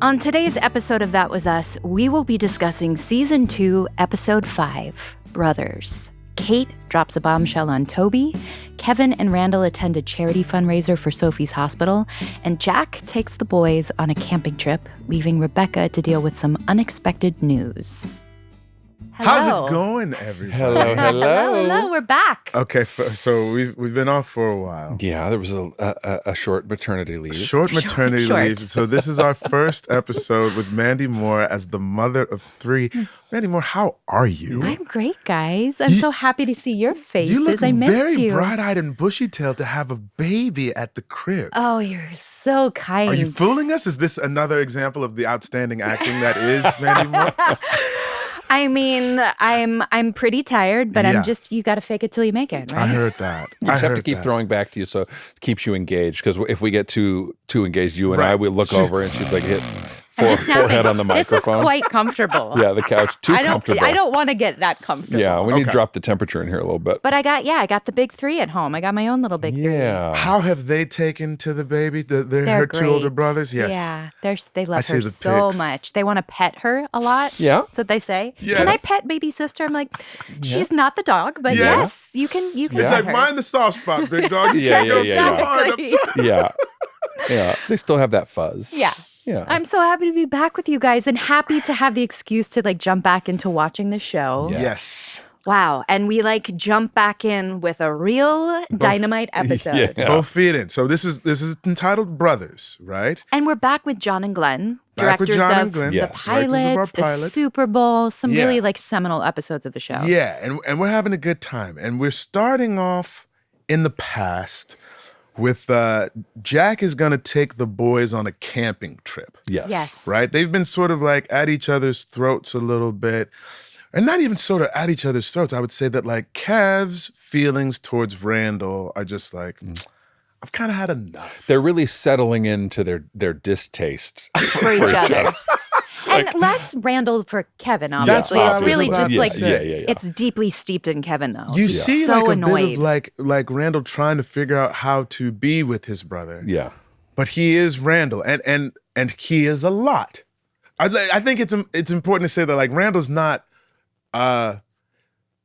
On today's episode of That Was Us, we will be discussing Season 2, Episode 5, Brothers. Kate drops a bombshell on Toby, Kevin and Randall attend a charity fundraiser for Sophie's hospital, and Jack takes the boys on a camping trip, leaving Rebecca to deal with some unexpected news. Hello. How's it going, everybody? Hello, we're back. Okay, so we've been off for a while. Yeah, there was a short maternity leave. Short maternity leave. So this is our first episode with Mandy Moore as the mother of 3. Mandy Moore, how are you? I'm great, guys. I'm so happy to see your faces. You look I missed very you. bright-eyed and bushy-tailed to have a baby at the crib. Oh, you're so kind. Are you fooling us? Is this another example of the outstanding acting that is Mandy Moore? I mean, I'm pretty tired, but Yeah. I'm just, you got to fake it till you make it, right? I heard that. We just have to keep throwing back to you so it keeps you engaged. Because if we get too engaged, you and I, we look over and she's like, hit forehead on the microphone. This is quite comfortable. Yeah, the couch, comfortable. I don't want to get that comfortable. Yeah, we need to drop the temperature in here a little bit. But I got the big 3 at home. I got my own little big 3. Yeah. How have they taken to the baby? Her great. 2 older brothers? Yes. Yeah, they love I see her the so pics. much. They want to pet her a lot. Yeah. That's what they say. Yes. Can I pet baby sister? I'm like, she's not the dog, but Yeah. yes, you can It's pet like, her. mind the soft spot, big dog. You Yeah, can't go yeah, too yeah. hard up top. Yeah. Yeah. They still have that fuzz. Yeah. Yeah. I'm so happy to be back with you guys and happy to have the excuse to jump back into watching the show. Yeah. Yes. Wow. And we jump back in with a real dynamite episode. Yeah. Both feet in. So this is entitled Brothers, right? And we're back with John and Glenn, Back with directors John of and Glenn. the Yes. Directors of our pilots, the pilot. Super Bowl, some Yeah. really seminal episodes of the show. Yeah, and we're having a good time. And we're starting off in the past with Jack is going to take the boys on a camping trip, Yes. right? They've been sort of at each other's throats a little bit. And not even sort of at each other's throats. I would say that Kev's feelings towards Randall are just I've kind of had enough. They're really settling into their distaste For each other. And less Randall for Kevin, obviously. what I It's was really about just to say. it's deeply steeped in Kevin, though. You He's see so a annoyed. bit of Randall trying to figure out how to be with his brother. Yeah. But he is Randall, and he is a lot. I think it's important to say that Randall's not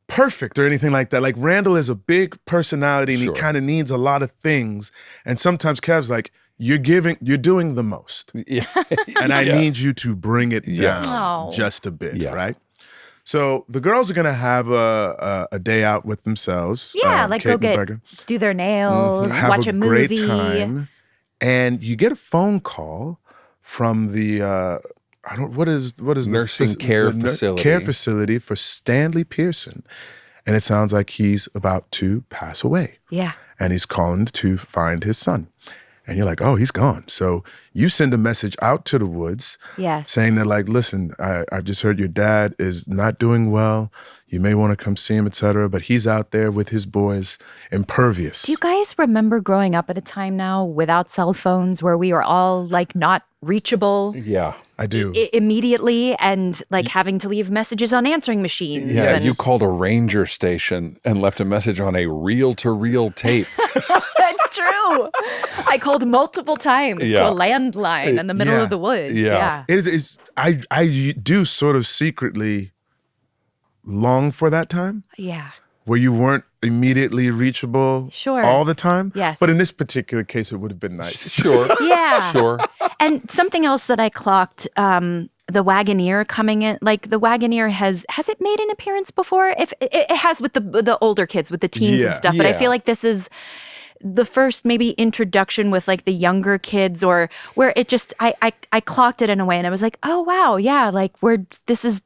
perfect or anything like that. Randall is a big personality, and Sure. he kind of needs a lot of things. And sometimes Kev's you're doing the most, Yeah. and I Yeah. need you to bring it Yes. down Oh. just a bit, Yeah. right? So the girls are gonna have a day out with themselves. Yeah, Kate go and get Rebecca. do their nails, Have watch a a movie. great time, and you get a phone call from the what is Nursing the care the facility. care facility for Stanley Pearson, and it sounds like he's about to pass away, Yeah. and he's calling to find his son. And you're like, oh, he's gone. So you send a message out to the woods Yes. saying that, listen, I just heard your dad is not doing well. You may want to come see him, et cetera. But he's out there with his boys, impervious. Do you guys remember growing up at a time now without cell phones where we were all not reachable Yeah. I do. immediately and having to leave messages on answering machines? Yeah. and- You called a ranger station and left a message on a reel-to-reel tape. That's true. I called multiple times to Yeah. a landline in the middle Yeah. of the woods. Yeah. It is. I do sort of secretly long for that time Yeah. where you weren't immediately reachable Sure. all the time. Yes. But in this particular case, it would have been nice. Sure. Yeah. Sure. And something else that I clocked, the Wagoneer coming in, the Wagoneer has it made an appearance before? If it has with the older kids, with the teens Yeah. and stuff, but I Yeah. feel like this is the first maybe introduction with the younger kids, or where it just I clocked it in a way and I was like, oh wow, yeah,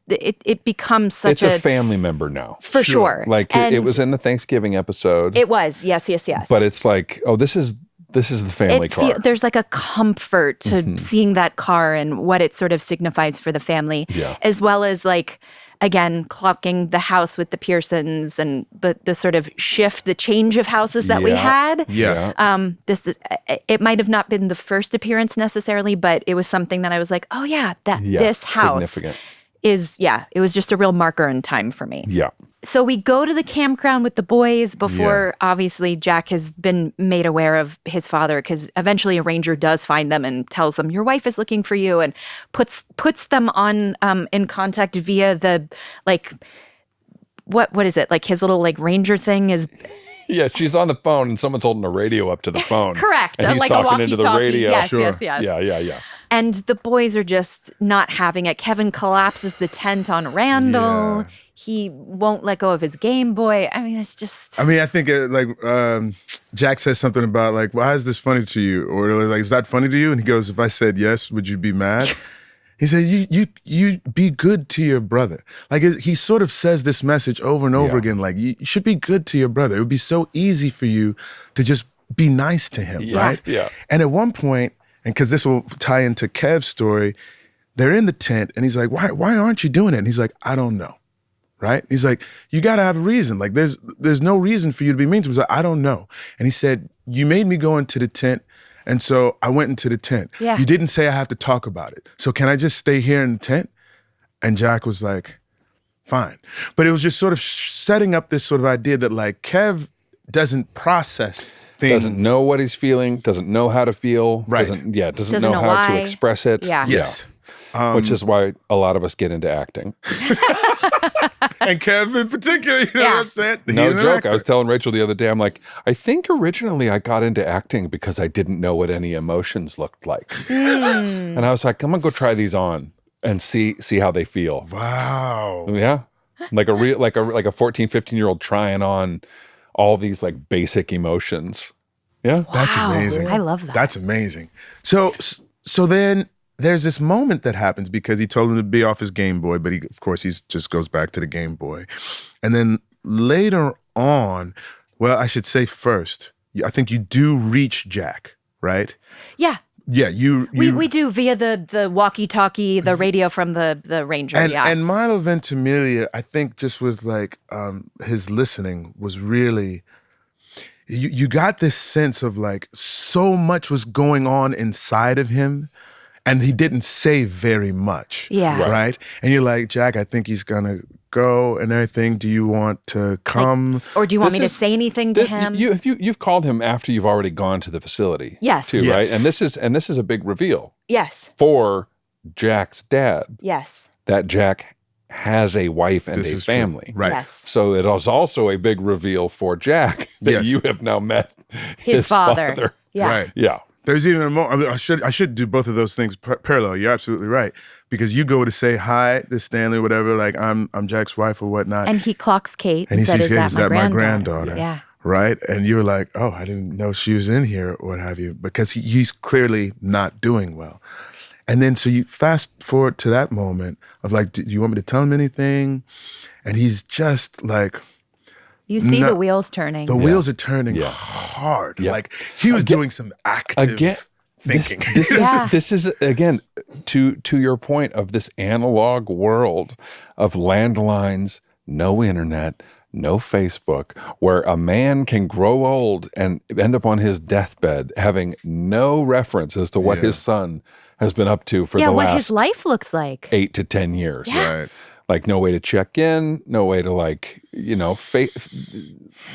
it becomes such It's a family member now. for sure. It And was in the Thanksgiving episode. It was, yes. But it's this is the family car. There's a comfort to seeing that car and what it sort of signifies for the family, Yeah. as well as again, clocking the house with the Pearsons and the sort of shift, the change of houses that we Yeah. had. Yeah. It might have not been the first appearance necessarily, but it was something that I was like, oh yeah, Yeah, this house significant. it was just a real marker in time for me. Yeah. So we go to the campground with the boys before, obviously, Jack has been made aware of his father, because eventually a ranger does find them and tells them, your wife is looking for you, and puts them on in contact via the, like, what is it? Like his little like ranger thing is... Yeah, she's on the phone and someone's holding a radio up to the phone. Correct. And he's like talking a into the walkie-talkie. radio. Yes, Sure. yes. Yeah. And the boys are just not having it. Kevin collapses the tent on Randall. Yeah. He won't let go of his Game Boy. I mean, it's just... I think Jack says something about like, why is this funny to you? Or like, is that funny to you? And he goes, if I said yes, would you be mad? He said, you be good to your brother. Like he sort of says this message over and over again, like you should be good to your brother. It would be so easy for you to just be nice to him, right? Yeah. And at one point, and because this will tie into Kev's story, they're in the tent and he's like, why aren't you doing it? And he's like, I don't know, right? He's like, you got to have a reason. Like there's no reason for you to be mean to him. He's like, I don't know. And he said, you made me go into the tent. And so I went into the tent. Yeah. You didn't say I have to talk about it. So can I just stay here in the tent? And Jack was like, fine. But it was just sort of setting up this sort of idea that like Kev doesn't process things. Doesn't know what he's feeling, doesn't know how to feel. Right. Doesn't know how to express it. Yeah. Yes. Which is why a lot of us get into acting. And Kev in particular, you know what I'm saying? No He's an joke. actor. I was telling Rachel the other day, I'm like, I think originally I got into acting because I didn't know what any emotions looked like. And I was like, I'm gonna go try these on and see how they feel. Wow. Yeah. Like a 14, 15-year-old trying on all these like basic emotions. Yeah. That's Wow. amazing. I love that. That's amazing. So then there's this moment that happens because he told him to be off his Game Boy, but he just goes back to the Game Boy. And then later on, well, I should say first, I think you do reach Jack, right? Yeah. Yeah, We do via the walkie-talkie, the radio from the ranger. And Milo Ventimiglia, I think just with like his listening was really... You got this sense of like so much was going on inside of him, and he didn't say very much. Yeah. Right? And you're like, Jack, I think he's gonna go and everything. Do you want to come? Or do you want me to say anything to him? You've called him after you've already gone to the facility. Yes. Too, Yes. right? And this is a big reveal Yes. for Jack's dad. Yes. That Jack has a wife and This a is true. family. Right. Yes. So it is also a big reveal for Jack that Yes. you have now met His father. Yeah. Right. Yeah. There's even a more. I should do both of those things parallel. You're absolutely right, because you go to say hi to Stanley, whatever. Like I'm Jack's wife or whatnot, And he clocks Kate and he said, sees, is that my granddaughter? Yeah. Right? And you're like, oh, I didn't know she was in here or what have you, because he's clearly not doing well. And then so you fast forward to that moment of like, do you want me to tell him anything? And he's just like, You see the wheels turning. the wheels are turning hard. Yeah. Like he was doing some active thinking. This is again to your point of this analog world of landlines, no internet, no Facebook, where a man can grow old and end up on his deathbed having no reference as to what his son has been up to for the what last his life looks like. 8 to 10 years. Right. Like no way to check in, no way to like,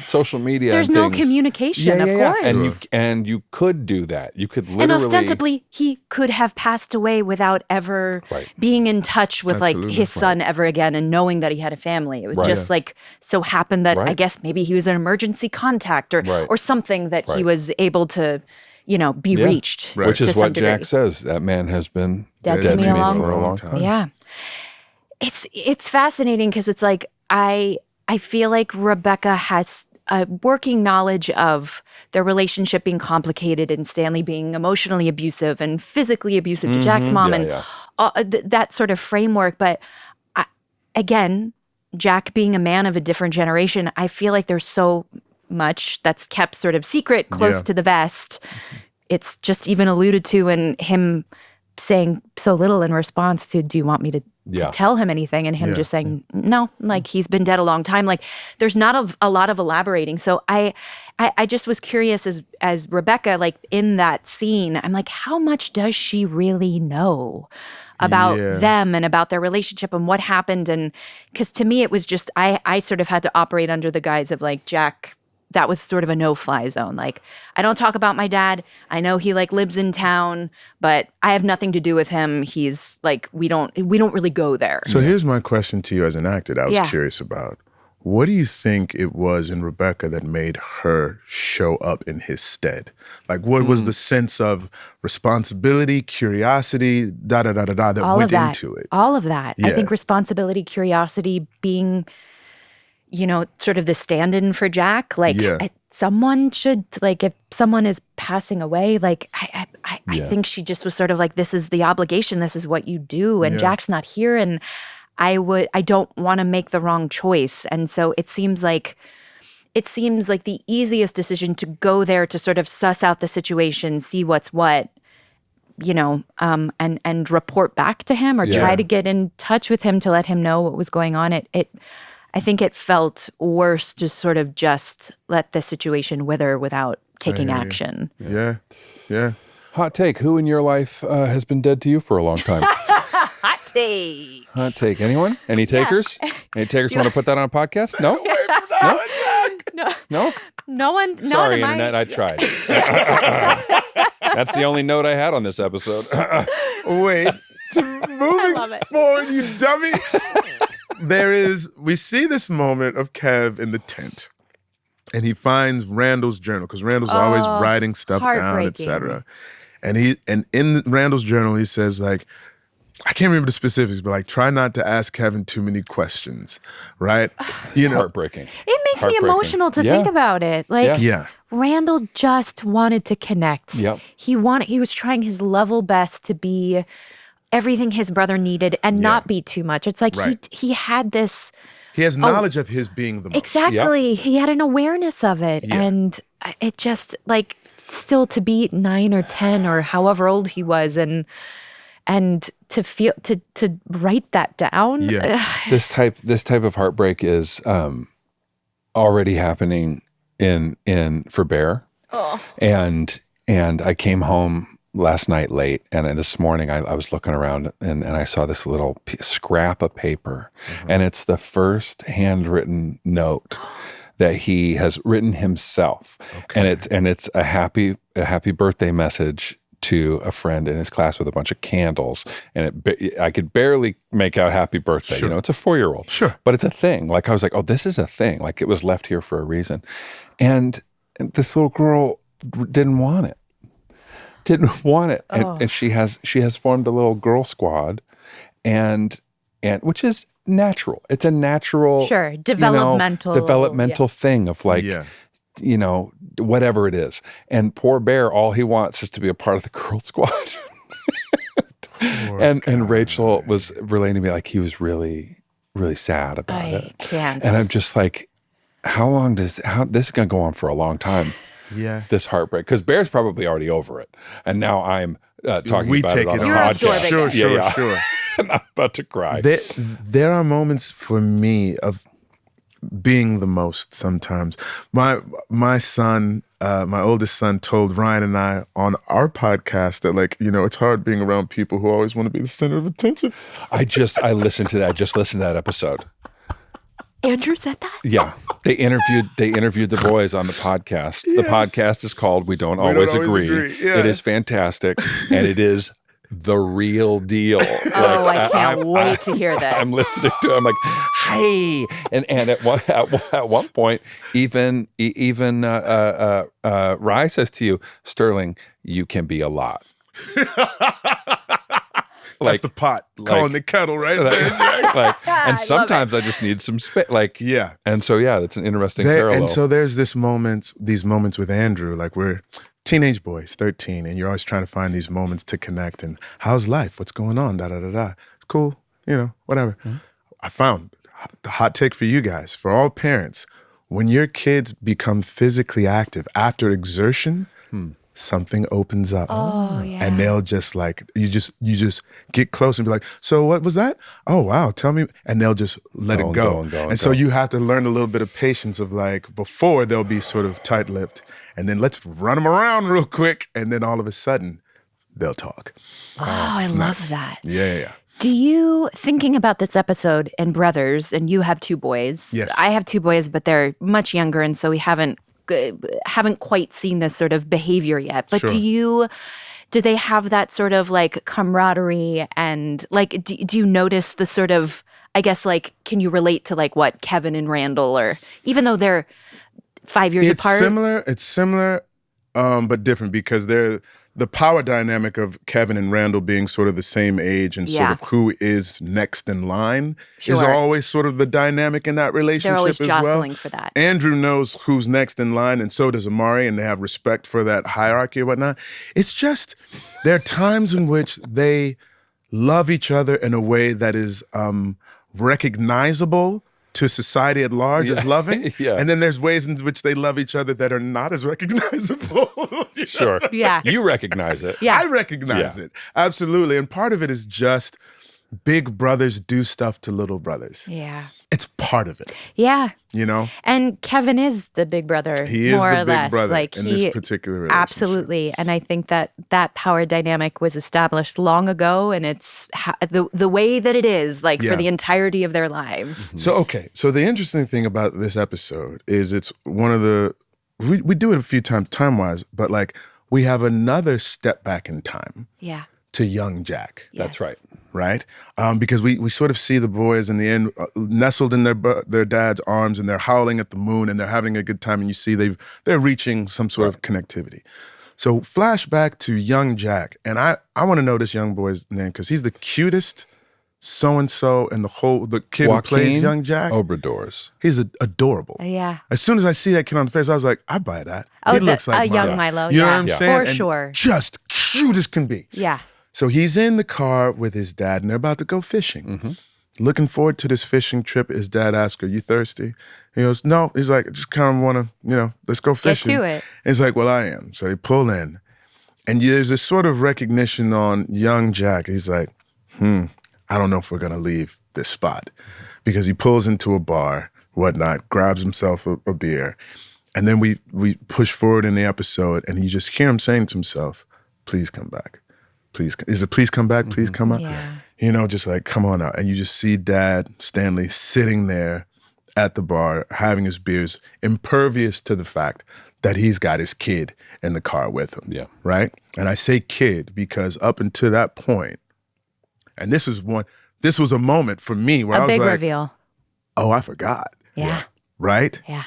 social media. There's and no things. communication, of course. And you could do that. You could literally. And ostensibly, he could have passed away without ever being in touch with like his son ever again and knowing that he had a family. It was just like so happened that I guess maybe he was an emergency contact or something that he was able to, be reached. Which is to some what degree. Jack says. That man has been Dead to me for a a long time. Yeah. It's fascinating because it's like I feel like Rebecca has a working knowledge of their relationship being complicated and Stanley being emotionally abusive and physically abusive to Jack's mom that sort of framework. But again, Jack being a man of a different generation, I feel like there's so much that's kept sort of secret, close to the vest. It's just even alluded to in him saying so little in response to, do you want me to tell him anything? And him just saying, no, like he's been dead a long time. Like there's not a lot of elaborating. So I just was curious as Rebecca, like in that scene, I'm like, how much does she really know about Yeah. them and about their relationship and what happened. And because to me, it was just, I sort of had to operate under the guise of like, Jack, that was sort of a no-fly zone. Like, I don't talk about my dad. I know he like lives in town, but I have nothing to do with him. He's like, we don't really go there. So here's my question to you as an actor that I was Yeah. curious about. What do you think it was in Rebecca that made her show up in his stead? Like, what was the sense of responsibility, curiosity, that All went of that. into it? All of that. I Yeah. think responsibility, curiosity, being, sort of the stand-in for Jack. Like, Yeah. someone should, like, if someone is passing away, like, I Yeah. think she just was sort of like, this is the obligation. This is what you do. And Yeah. Jack's not here. And I don't want to make the wrong choice. And so it seems like the easiest decision to go there to sort of suss out the situation, see what's what, and report back to him or Yeah. try to get in touch with him to let him know what was going on. I think it felt worse to sort of just let the situation wither without taking hear you. action. Yeah. Yeah. Hot take. Who in your life has been dead to you for a long time? Hot take. Hot take. Anyone? Any takers? Any takers want to put that on a podcast? No? No? No one. Sorry, no one Internet. I tried. That's the only note I had on this episode. Wait. Moving love it. forward, you dummy. We see this moment of Kev in the tent. And he finds Randall's journal because Randall's always writing stuff down, heartbreaking. etc. And in Randall's journal, he says, like, I can't remember the specifics, but like, try not to ask Kevin too many questions, right? Heartbreaking. It makes me Heartbreaking. emotional to Yeah. think about it. Like, Yeah. Randall just wanted to connect. Yep. He was trying his level best to be everything his brother needed and not be too much. It's like Right. he had this. He has knowledge of his being the most. Exactly. He had an awareness of it. Yeah. And it just like still to be 9 or 10 or however old he was and to feel to write that down. Yeah. This type of heartbreak is already happening in for Bear. Oh. And I came home last night late, and this morning I was looking around and I saw this little scrap of paper, and it's the first handwritten note that he has written himself, and it's a happy birthday message to a friend in his class with a bunch of candles, and I could barely make out happy birthday. Sure. It's a 4-year-old, Sure. but it's a thing. Like I was like, oh, this is a thing. Like it was left here for a reason, and this little girl didn't want it. And she has formed a little girl squad, and which is natural. It's a natural, Sure, developmental thing of like, Yeah. Whatever it is. And poor Bear, all he wants is to be a part of the girl squad. And Rachel was relating to me like he was really, really sad about it. I can't. And I'm just like, this is gonna go on for a long time. Yeah. This heartbreak, because Bear's probably already over it, and now I'm talking We about take it on it a You're on. absorbing podcast. it. Sure. And I'm about to cry. There are moments for me of being the most sometimes. My son, my oldest son told Ryan and I on our podcast that like, it's hard being around people who always want to be the center of attention. I listened to that. I just listened to that episode. Andrew said that? Yeah, they interviewed the boys on the podcast. The Yes. podcast is called "We Don't Always Agree." Yeah. It is fantastic, and it is the real deal. Oh, I can't wait to hear this. I'm listening to it. I'm like, hey, and at one point, even Rye says to you, Sterling, you can be a lot. That's the pot calling the kettle right there. And sometimes I just need some space. Yeah. And so that's an interesting parallel. And so there's these moments with Andrew, like we're teenage boys, 13, and you're always trying to find these moments to connect. And how's life? What's going on? Cool, whatever. Mm-hmm. I found the hot take for you guys, for all parents, when your kids become physically active after exertion, something opens up. Oh, yeah. And they'll just like, you just get close and be like, so what was that? Oh, wow, tell me. And they'll just let it go. And so you have to learn a little bit of patience of like, before they'll be sort of tight-lipped, and then let's run them around real quick. And then all of a sudden, they'll talk. Oh, I love Nice. that. Yeah. Do you, thinking about this episode and brothers, and you have 2 boys. Yes. I have 2 boys, but they're much younger, and so we haven't quite seen this sort of behavior yet. But Sure. do they have that sort of like camaraderie and like, do you notice the sort of, I guess, like, can you relate to like what Kevin and Randall, or even though they're 5 years apart? It's similar, but different because they're the power dynamic of Kevin and Randall being sort of the same age and sort of who is next in line is Sure. always sort of the dynamic in that relationship. They're always as well. jostling for that. Andrew knows who's next in line, and so does Amari, and they have respect for that hierarchy or whatnot. It's just there are times in which they love each other in a way that is recognizable to society at large as loving. Yeah. And then there's ways in which they love each other that are not as recognizable. You know? Sure. Yeah. You recognize it. Yeah. I recognize it. Absolutely. And part of it is just big brothers do stuff to little brothers. Yeah. It's part of it, Yeah. you know? And Kevin is the big brother, He is more the or big less. brother like in he, this particular relationship. absolutely. And I think that power dynamic was established long ago, and it's the way that it is, like Yeah. for the entirety of their lives. So the interesting thing about this episode is it's one of the, we do it a few times time-wise, but like we have another step back in time Yeah. to young Jack. That's right. Right? Because we sort of see the boys in the end nestled in their dad's arms, and they're howling at the moon, and they're having a good time, and you see they're reaching some sort of connectivity. So flashback to young Jack, and I want to know this young boy's name because he's the cutest so-and-so in the kid who plays young Jack. Obradors. He's adorable. Yeah. As soon as I see that kid on the face, I was like, I buy that. Oh, he looks like young Milo. You know yeah. what I'm Yeah. saying? For And sure. just cute as can be. Yeah. So he's in the car with his dad, and they're about to go fishing. Mm-hmm. Looking forward to this fishing trip. His dad asks, "Are you thirsty?" He goes, "No." He's like, "I just kind of want to, let's go fishing." to it. And he's like, "Well, I am." So they pull in, and there's this sort of recognition on young Jack. He's like, I don't know if we're gonna leave this spot, because he pulls into a bar, whatnot, grabs himself a beer, and then we push forward in the episode, and you just hear him saying to himself, "Please come back. Please, is it please come back? Please come out." Yeah. Just like, come on out. And you just see Dad Stanley sitting there at the bar, having his beers, impervious to the fact that he's got his kid in the car with him. Yeah. Right? And I say kid because up until that point, and this was a moment for me where I A was big like, reveal. oh, I forgot. Yeah. Right? Yeah.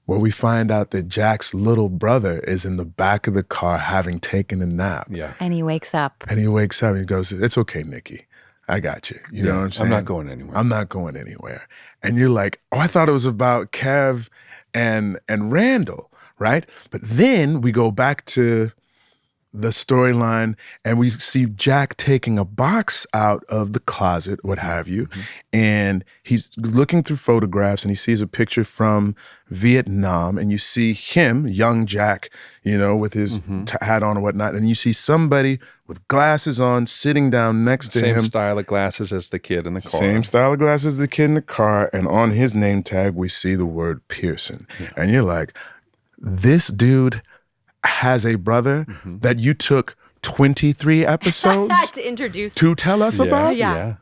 Where we find out that Jack's little brother is in the back of the car having taken a nap. Yeah. And he wakes up. And he wakes up and he goes, "It's okay, Nicky. I got you." You know what I'm saying? I'm not going anywhere. I'm not going anywhere. And you're like, oh, I thought it was about Kev and Randall, right? But then we go back to the storyline and we see Jack taking a box out of the closet, what have you, and he's looking through photographs and he sees a picture from Vietnam, and you see him, young Jack, with his hat on and whatnot, and you see somebody with glasses on sitting down next to him. Same style of glasses as the kid in the car. Same style of glasses as the kid in the car, and on his name tag we see the word Pearson. And you're like, this dude has a brother that you took 23 episodes To introduce. to tell us about? Yeah.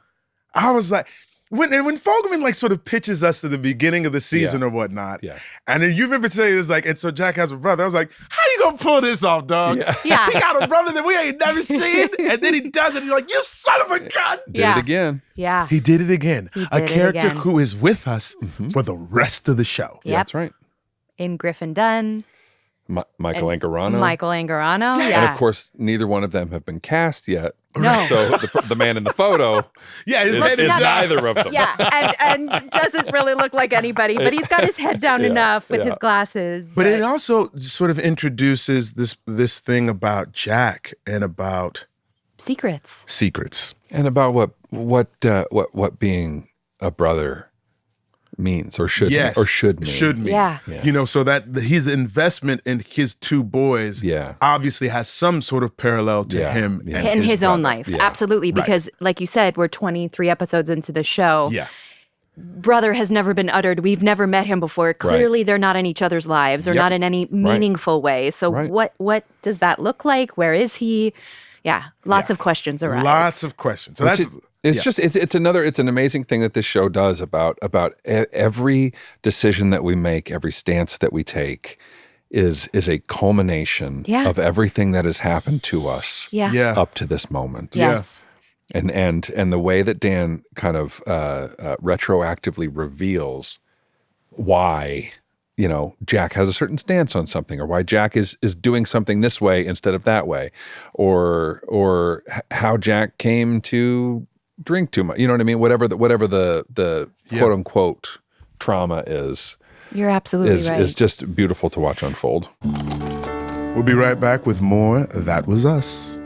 I was like, when Fogelman like sort of pitches us to the beginning of the season or whatnot, and then you remember saying it was like, and so Jack has a brother. I was like, how you gonna pull this off, dog? Yeah. He got a brother that we ain't never seen, and then he does it. You're like, you son of a gun! Did it again. Yeah. He did it again. He A did it character again. who is with us for the rest of the show. Yep. That's right. In Griffin Dunn. Michael Angarano. Michael Angarano. Yeah. And of course, neither one of them have been cast yet. No. So the man in the photo Yeah, his is, name is is neither of them. Yeah, and doesn't really look like anybody, but he's got his head down enough with his glasses. But it also sort of introduces this thing about Jack and about Secrets. secrets. And about what being a brother means or should Yes, mean, or should mean. Should mean. Yeah. So that his investment in his two boys obviously has some sort of parallel to him and In his own brother. life. Absolutely. Because, like you said, we're 23 episodes into the show. Yeah. Brother has never been uttered. We've never met him before. Clearly, they're not in each other's lives or not in any meaningful way. So what does that look like? Where is he? Yeah, lots of questions arise. Lots of questions. So It's an amazing thing that this show does about every decision that we make, every stance that we take is a culmination of everything that has happened to us up to this moment. Yes. And the way that Dan kind of retroactively reveals why, Jack has a certain stance on something, or why Jack is doing something this way instead of that way, or how Jack came to drink too much. You know what I mean? Whatever the quote unquote trauma is. You're absolutely right. Is just beautiful to watch unfold. We'll be right back with more That Was Us.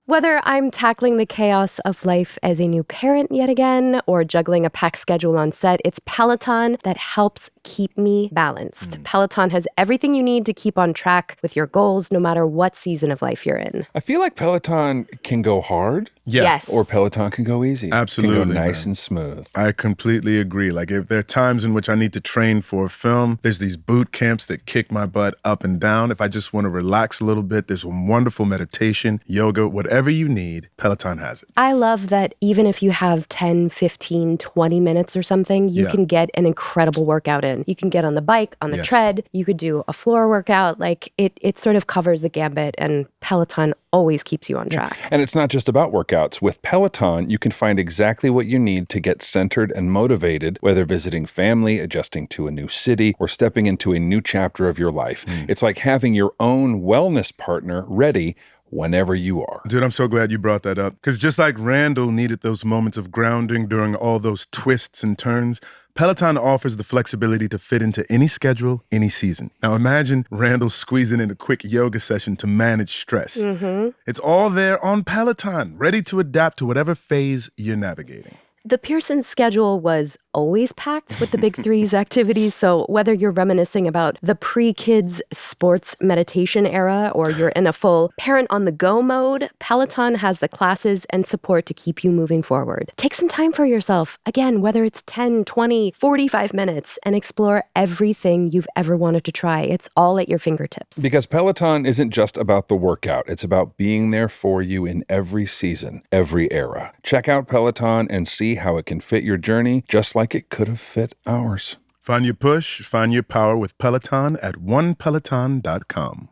Whether I'm tackling the chaos of life as a new parent yet again, or juggling a packed schedule on set, it's Peloton that helps keep me balanced. Peloton has everything you need to keep on track with your goals, no matter what season of life you're in. I feel like Peloton can go hard. Yes. Or Peloton can go easy. Absolutely. Can go nice and smooth. I completely agree. Like, if there are times in which I need to train for a film, there's these boot camps that kick my butt up and down. If I just want to relax a little bit, there's some wonderful meditation, yoga, whatever you need, Peloton has it. I love that even if you have 10, 15, 20 minutes or something, you can get an incredible workout in. You can get on the bike, on the tread, you could do a floor workout. Like, it sort of covers the gambit, and Peloton always keeps you on track. And it's not just about workouts. With Peloton, you can find exactly what you need to get centered and motivated, whether visiting family, adjusting to a new city, or stepping into a new chapter of your life. It's like having your own wellness partner ready whenever you are. Dude, I'm so glad you brought that up. Because just like Randall needed those moments of grounding during all those twists and turns, Peloton offers the flexibility to fit into any schedule, any season. Now imagine Randall squeezing in a quick yoga session to manage stress. It's all there on Peloton, ready to adapt to whatever phase you're navigating. The Pearsons' schedule was always packed with the big threes activities, so whether you're reminiscing about the pre-kids sports meditation era or you're in a full parent-on-the-go mode, Peloton has the classes and support to keep you moving forward. Take some time for yourself, again, whether it's 10, 20, 45 minutes, and explore everything you've ever wanted to try. It's all at your fingertips. Because Peloton isn't just about the workout. It's about being there for you in every season, every era. Check out Peloton and see how it can fit your journey, just like it could have fit ours. Find your push, find your power with Peloton at onepeloton.com.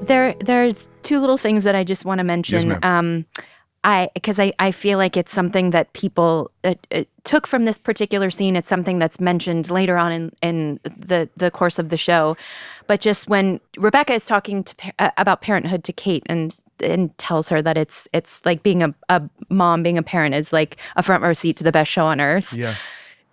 There's two little things that I just want to mention. Yes, ma'am. Because I feel like it's something that people took from this particular scene. It's something that's mentioned later on in the course of the show. But just when Rebecca is talking about parenthood to Kate and tells her that it's like being a mom, being a parent is like a front row seat to the best show on earth. Yeah.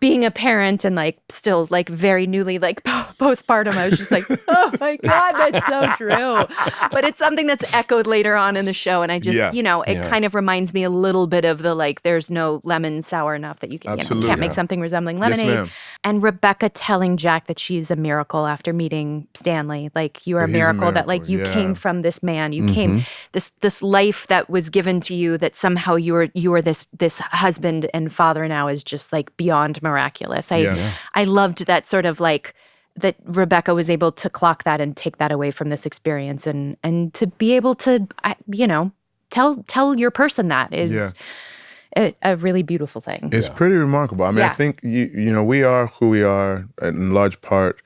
Being a parent and like still like very newly like postpartum, I was just like, oh my God, that's so true. But it's something that's echoed later on in the show. And I just, it kind of reminds me a little bit of the like, there's no lemon sour enough that you can't make something resembling lemonade. Yes, ma'am. And Rebecca telling Jack that she's a miracle after meeting Stanley. Like, you are a miracle that like you came from this man. You came this life that was given to you that somehow you were this husband and father now is just like beyond miraculous. I loved that sort of like that Rebecca was able to clock that and take that away from this experience and to be able to tell your person that is a really beautiful thing. It's pretty remarkable. I mean, I think we are who we are in large part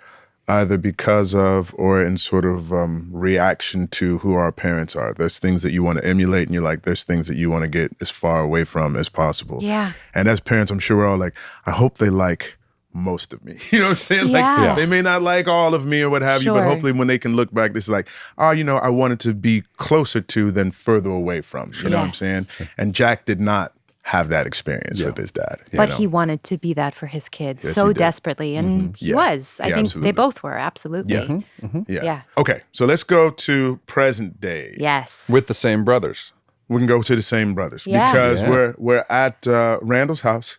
either because of or in sort of reaction to who our parents are. There's things that you want to emulate, and you're like, there's things that you want to get as far away from as possible. Yeah. And as parents, I'm sure we're all like, I hope they like most of me. You know what I'm saying? Like, they may not like all of me or what have you, but hopefully when they can look back, this is like, I wanted to be closer to than further away from. You know what I'm saying? And Jack did not have that experience with his dad. But he wanted to be that for his kids so desperately, and he was. I think absolutely. they both were, absolutely. Yeah. Okay, so let's go to present day. Yes. With the same brothers. We can go to the same brothers because we're at Randall's house.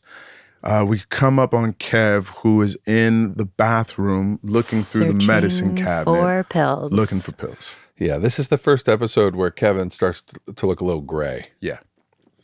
We come up on Kev, who is in the bathroom looking through the medicine cabinet. Looking for pills. Yeah, this is the first episode where Kevin starts to look a little gray. Yeah.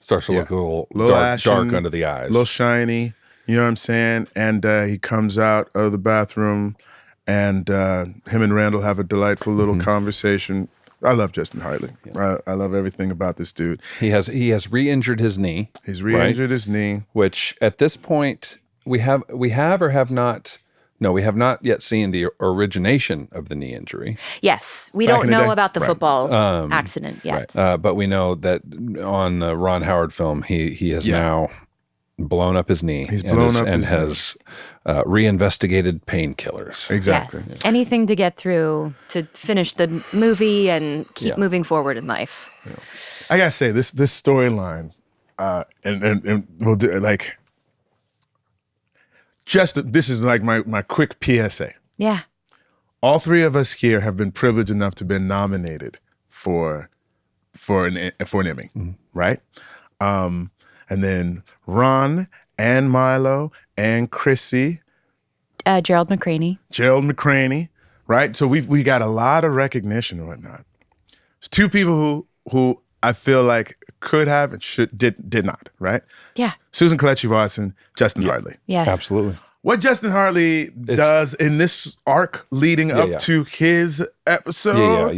Starts to look a little ashen, dark under the eyes. A little shiny, you know what I'm saying? And he comes out of the bathroom, and him and Randall have a delightful little conversation. I love Justin Hartley. Yeah. I love everything about this dude. He has re-injured his knee. He's re-injured his knee. Which at this point, we have or have not... No, we have not yet seen the origination of the knee injury. Yes, we don't know about the football accident yet. Right. But we know that on the Ron Howard film, he has now blown up his knee. He's blown up and his has reinvestigated painkillers. Exactly. Yes. Anything to get through to finish the movie and keep moving forward in life. Yeah. I gotta say, this storyline, and we'll do like. This is like my quick PSA. Yeah. All three of us here have been privileged enough to be nominated for an Emmy, right? And then Ron and Milo and Chrissy. Gerald McCraney, right? So we got a lot of recognition and whatnot. There's two people who I feel like could have and did not, right? Yeah. Susan Kelechi Watson, Justin Hartley. Yes. Absolutely. What Justin Hartley does in this arc leading up to his episode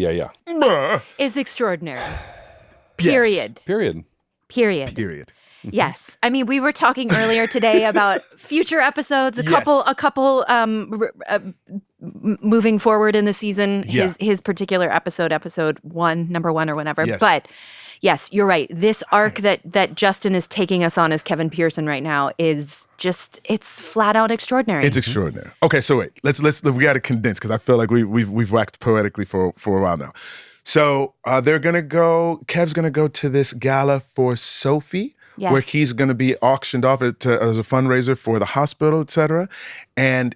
is extraordinary. Yes. Period. Yes. I mean, we were talking earlier today about future episodes, a couple moving forward in the season, his particular episode 1, number 1 or whatever. Yes. But yes, you're right. This arc that Justin is taking us on as Kevin Pearson right now is just, it's flat out extraordinary. It's extraordinary. Okay, so wait, we got to condense because I feel like we've waxed poetically for a while now. So Kev's gonna go to this gala for Sophie. Yes. Where he's going to be auctioned off as a fundraiser for the hospital, et cetera. And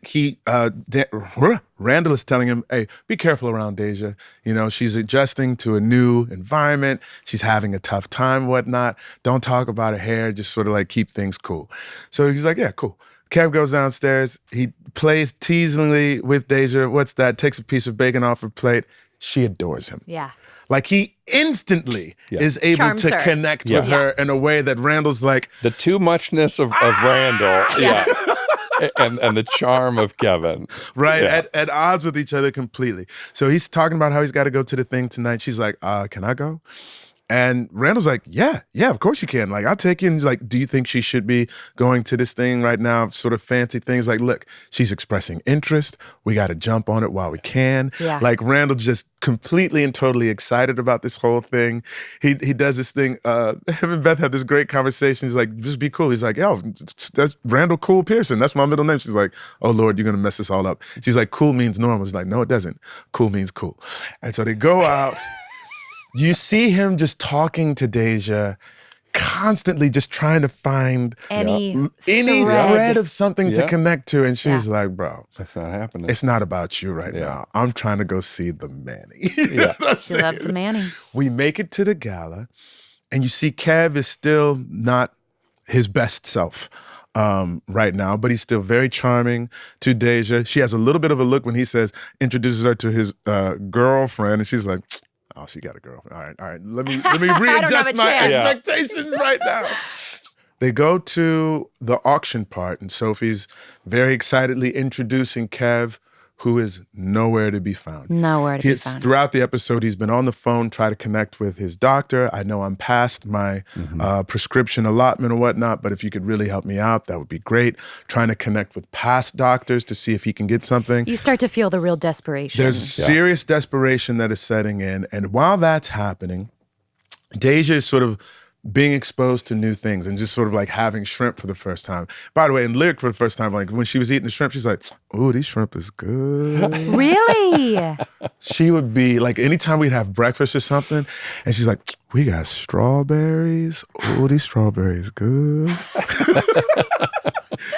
Randall is telling him, hey, be careful around Deja. You know, she's adjusting to a new environment. She's having a tough time, whatnot. Don't talk about her hair. Just sort of like keep things cool. So he's like, yeah, cool. Kev goes downstairs. He plays teasingly with Deja. What's that? Takes a piece of bacon off her plate. She adores him. Yeah. Like he instantly is able Charms to her. connect with her in a way that Randall's like the too muchness of Randall, and the charm of Kevin, right? At odds with each other completely. So he's talking about how he's got to go to the thing tonight. She's like, "Can I go?" And Randall's like, yeah, of course you can. Like, I'll take you. And he's like, do you think she should be going to this thing right now? Sort of fancy things. Like, look, she's expressing interest. We got to jump on it while we can. Yeah. Like, Randall just completely and totally excited about this whole thing. He does this thing. Him and Beth have this great conversation. He's like, just be cool. He's like, yo, that's Randall Cool Pearson. That's my middle name. She's like, oh, Lord, you're going to mess this all up. She's like, cool means normal. He's like, no, it doesn't. Cool means cool. And so they go out. You see him just talking to Deja, constantly just trying to find any thread of something to connect to. And she's like, bro, that's not happening. It's not about you right now. I'm trying to go see the Manny. She loves the Manny. We make it to the gala, and you see Kev is still not his best self right now, but he's still very charming to Deja. She has a little bit of a look when he introduces her to his girlfriend, and she's like, oh, she got a girlfriend. All right. Let me readjust my expectations right now. They go to the auction part, and Sophie's very excitedly introducing Kev, who is nowhere to be found. Throughout the episode, he's been on the phone, try to connect with his doctor. I know I'm past my prescription allotment or whatnot, but if you could really help me out, that would be great. Trying to connect with past doctors to see if he can get something. You start to feel the real desperation. There's serious desperation that is setting in. And while that's happening, Deja is sort of being exposed to new things and just sort of like having shrimp for the first time. By the way, in Lyric for the first time, like when she was eating the shrimp, she's like, "Ooh, these shrimp is good." Really? She would be like, anytime we'd have breakfast or something, and she's like, "We got strawberries. Ooh, these strawberries good."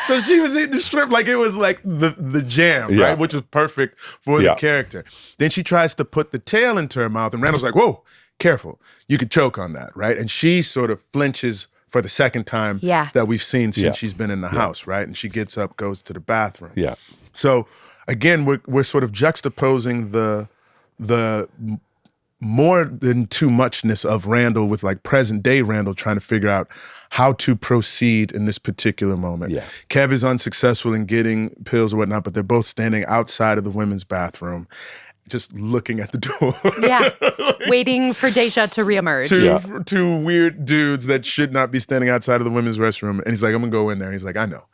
So she was eating the shrimp like it was like the jam, right? Which was perfect for the character. Then she tries to put the tail into her mouth, and Randall's like, "Whoa, careful. You could choke on that," right? And she sort of flinches for the second time that we've seen since she's been in the house, right? And she gets up, goes to the bathroom. Yeah. So again, we're sort of juxtaposing the more than too muchness of Randall with like present day Randall trying to figure out how to proceed in this particular moment. Yeah. Kev is unsuccessful in getting pills or whatnot, but they're both standing outside of the women's bathroom, just looking at the door. Yeah. Waiting for Deja to reemerge. Two weird dudes that should not be standing outside of the women's restroom. And he's like, I'm gonna go in there. And he's like, I know.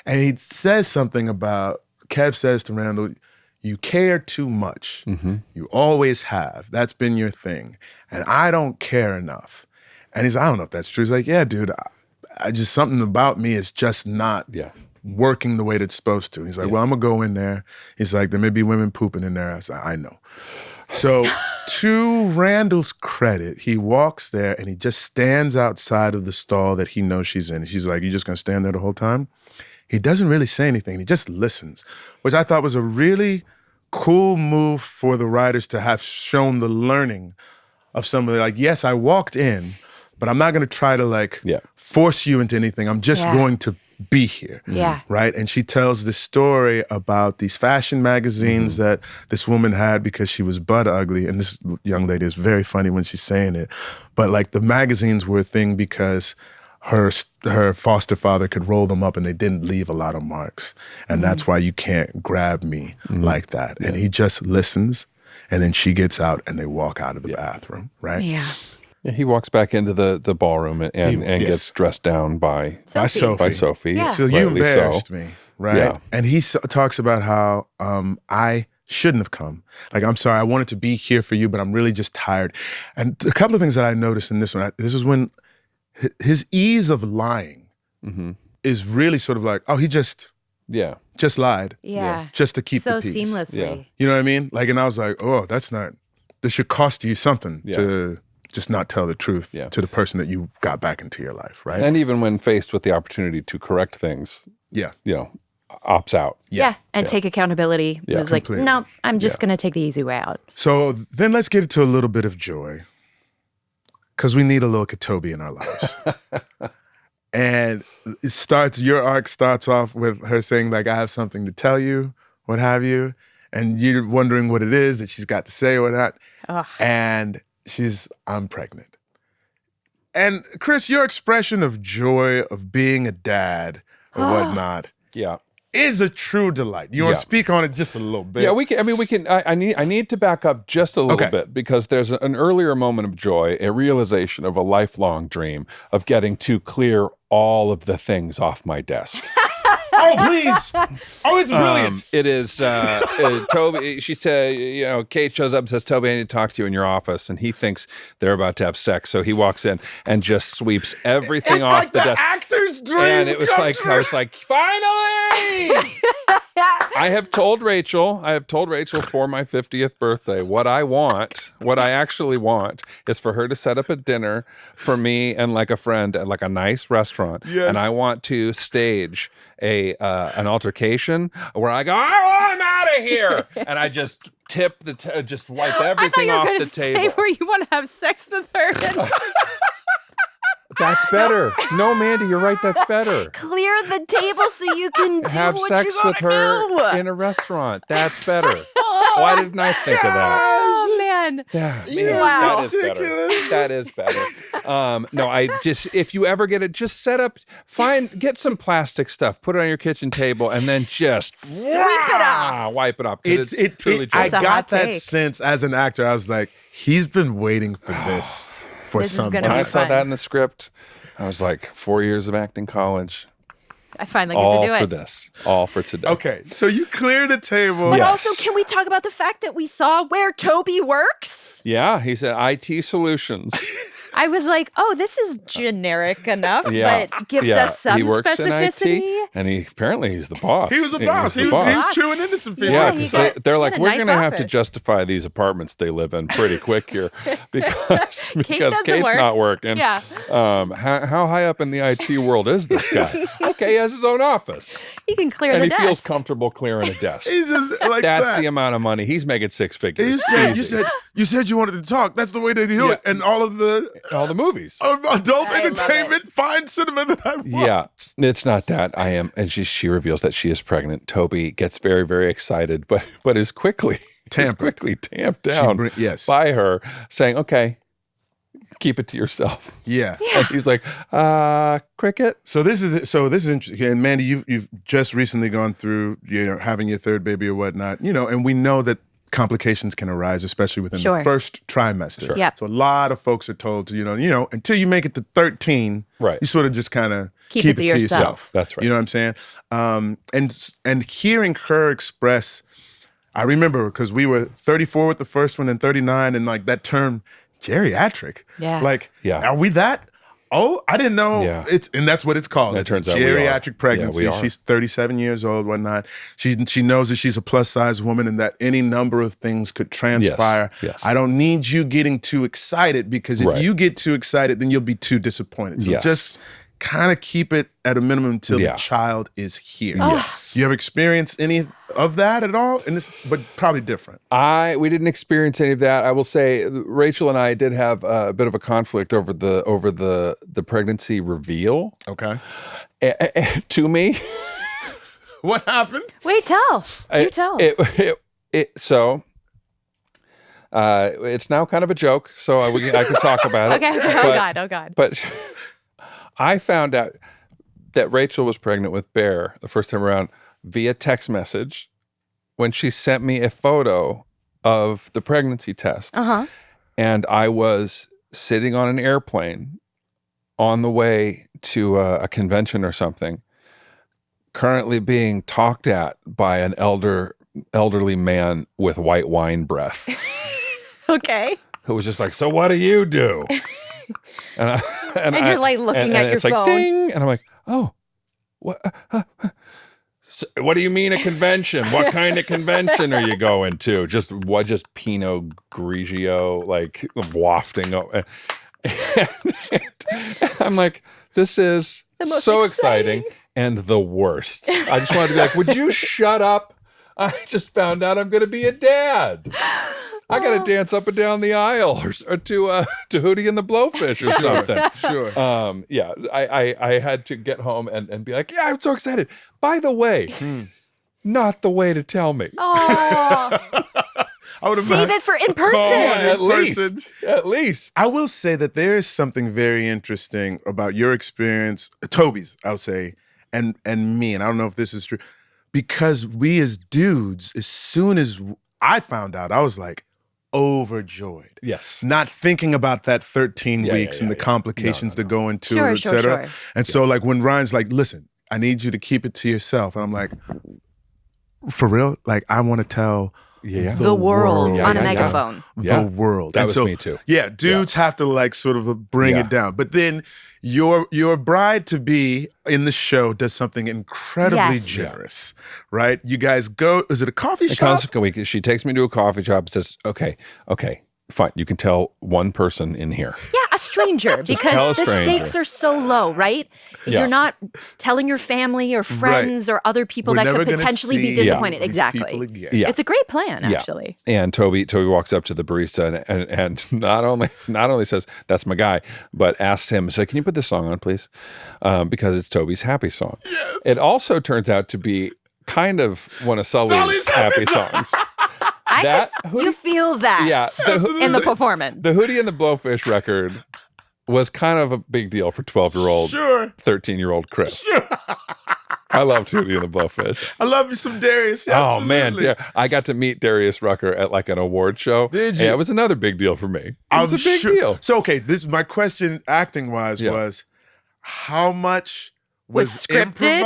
And he says something about, Kev says to Randall, you care too much. Mm-hmm. You always have. That's been your thing. And I don't care enough. And he's like, I don't know if that's true. He's like, yeah, dude, I just, something about me is just not working the way that it's supposed to. And he's like, well, I'm gonna go in there. He's like, there may be women pooping in there. I was like, I know. So to Randall's credit, he walks there and he just stands outside of the stall that he knows she's in. She's like, you just gonna stand there the whole time? He doesn't really say anything. He just listens, which I thought was a really cool move for the writers to have shown the learning of somebody. Like, yes, I walked in, but I'm not going to try to like force you into anything. I'm just going to be here. Yeah. Right? And she tells this story about these fashion magazines that this woman had because she was butt ugly. And this young lady is very funny when she's saying it. But like the magazines were a thing because her foster father could roll them up and they didn't leave a lot of marks. And that's why you can't grab me like that. And he just listens, and then she gets out and they walk out of the bathroom, right? Yeah. Yeah, he walks back into the ballroom and gets dressed down by Sophie. Yeah. So you embarrassed me, right? Yeah. And he talks about how I shouldn't have come. Like, I'm sorry, I wanted to be here for you, but I'm really just tired. And a couple of things that I noticed in this one, this is when his ease of lying is really sort of like, oh, he just lied. Yeah. Just to keep so the peace. seamlessly. Yeah. You know what I mean? Like, and I was like, oh, this should cost you something to just not tell the truth to the person that you got back into your life, right? And even when faced with the opportunity to correct things, opts out. Yeah. And take accountability. It was completely. like, no, I'm just going to take the easy way out. So then let's get into a little bit of joy, because we need a little Ka-Toby in our lives. And your arc starts off with her saying, like, I have something to tell you, what have you. And you're wondering what it is that she's got to say or not. Ugh. And I'm pregnant. And Chris, your expression of joy of being a dad or whatnot is a true delight. You want to speak on it just a little bit? Yeah, we can. I need to back up just a little bit, because there's an earlier moment of joy, a realization of a lifelong dream of getting to clear all of the things off my desk. Oh, please. Oh, it's brilliant. It is Toby. She said, Kate shows up and says, Toby, I need to talk to you in your office. And he thinks they're about to have sex. So he walks in and just sweeps everything off like the desk. Actor's dream. And it was I was like, finally! I have told Rachel for my 50th birthday, what I actually want is for her to set up a dinner for me and like a friend at like a nice restaurant. Yes. And I want to stage an altercation where I go, I'm out of here. And I just tip just wipe everything off the table. Say where you want to have sex with her. That's better. No, Mandy, you're right. That's better. Clear the table so you can do Have what sex you with wanna her do. in a restaurant. That's better. Why didn't I think of that? Oh man. Yeah, Wow. that is better. That is better. No, if you ever get it, just get some plastic stuff, put it on your kitchen table, and then just Sweep it off. Wipe it off. It's truly I joyful. got that take. sense as an actor. I was like, he's been waiting for this for This is some gonna time. When I be saw fun. that in the script, I was like, 4 years of acting college, I finally get all to do it. for this, all for today. Okay, so you clear the table. But Yes. also, can we talk about the fact that we saw where Toby works? Yeah, he said IT Solutions. I was like, oh, this is generic enough, Yeah. but gives us some he works specificity. in IT, and apparently he's the boss. He was a boss. He's He the boss. was true and innocent. People. Yeah, he because got- they're like, he we're had a going to nice have to office." justify these apartments they live in pretty quick here because doesn't Kate's work. not working. Yeah. How high up in the IT world is this guy? Okay, he has his own office, He can clear and the he desk. feels comfortable clearing a desk. He's just like That's that. the amount of money he's making. 6 figures. Easy. You said you wanted to talk. That's the way they do it. And all of the all the movies. adult I love entertainment, fine cinema that I watch. Yeah, it's not that. I am, and she reveals that she is pregnant. Toby gets very, very excited, but is quickly quickly tamped down yes. by her, saying, "Okay, keep it to yourself." Yeah. And he's like, cricket. So this is interesting. And Mandy, you've just recently gone through, having your third baby or whatnot, and we know that complications can arise, especially within the first trimester. Sure. Yep. So a lot of folks are told to, until you make it to 13, right, you sort of just kind of keep it to yourself. That's right. You know what I'm saying? And hearing her express, I remember because we were 34 with the first one and 39, and like that term geriatric. Yeah. Like, yeah. Are we that? Oh, I didn't know. Yeah. And that's what it's called. It turns out we are. Geriatric pregnancy. Yeah, we are. She's 37 years old, whatnot. She knows that she's a plus size woman and that any number of things could transpire. Yes. I don't need you getting too excited, because if you get too excited, then you'll be too disappointed. So just kind of keep it at a minimum until the child is here. Yes. You ever experienced any of that at all? But probably different. We didn't experience any of that. I will say Rachel and I did have a bit of a conflict over the pregnancy reveal. Okay. To me. What happened? Wait, tell. Do tell. It's now kind of a joke, so I can talk about it. Okay. Oh God. But I found out that Rachel was pregnant with Bear the first time around via text message when she sent me a photo of the pregnancy test. Uh-huh. And I was sitting on an airplane on the way to a convention or something, currently being talked at by an elderly man with white wine breath. Okay. Who was just like, "So what do you do?" And you're like looking at your it's like, phone. Ding, and I'm like, "Oh, what? So what do you mean a convention? What kind of convention are you going to? Just Pinot Grigio, like wafting over." And I'm like, "This is so exciting and the worst." I just wanted to be like, "Would you shut up? I just found out I'm going to be a dad. I got to dance up and down the aisle or to Hootie and the Blowfish or something." Sure. I had to get home and be like, "Yeah, I'm so excited. By the way, not the way to tell me." Oh, I would save it for in person. At least. I will say that there is something very interesting about your experience, Toby's, I would say, and me, and I don't know if this is true, because we as dudes, as soon as I found out, I was like overjoyed. Yes. Not thinking about that 13 weeks and the complications that go into it, et cetera. And so like when Ryan's like, "Listen, I need you to keep it to yourself." And I'm like, "For real? Like I want to tell the world on a megaphone." The world. That and was so, me too. Yeah, dudes have to like sort of bring it down. But then your bride to be in the show does something incredibly generous, right? You guys go, is it a coffee shop? She takes me to a coffee shop and says, okay, fine. You can tell one person in here. Yeah, a stranger, because the stakes are so low, right? Yeah. You're not telling your family or friends or other people that could potentially be disappointed. Exactly. Yeah. It's a great plan, actually. And Toby walks up to the barista and not only says, "That's my guy," but asks him, "So can you put this song on, please?" Because it's Toby's happy song. Yes. It also turns out to be kind of one of Sully's happy songs. You feel that in the performance. The Hootie and the Blowfish record was kind of a big deal for 12-year-old, 13-year-old Chris. I loved Hootie and the Blowfish. I love you some Darius. Oh, man. Yeah. I got to meet Darius Rucker at like an award show. Did you? Yeah, it was another big deal for me. It was a big deal. So, okay, my question acting-wise was, how much was scripted?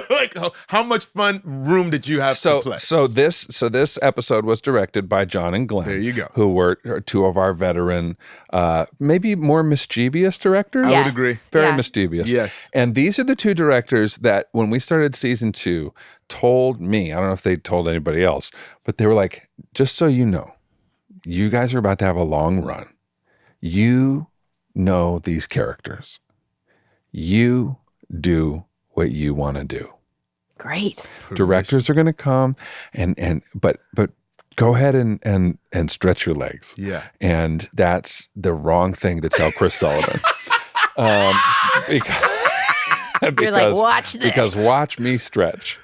Like how much fun room did you have to play? So this episode was directed by John and Glenn. There you go. Who were two of our veteran, maybe more mischievous directors. I would agree. Very mischievous. Yes. And these are the two directors that when we started season 2 told me, I don't know if they told anybody else, but they were like, "Just so you know, you guys are about to have a long run. You know these characters. You do what you want to do." Great. Directors are going to come but go ahead and stretch your legs. Yeah. And that's the wrong thing to tell Chris Sullivan. You're like, watch this. Because watch me stretch.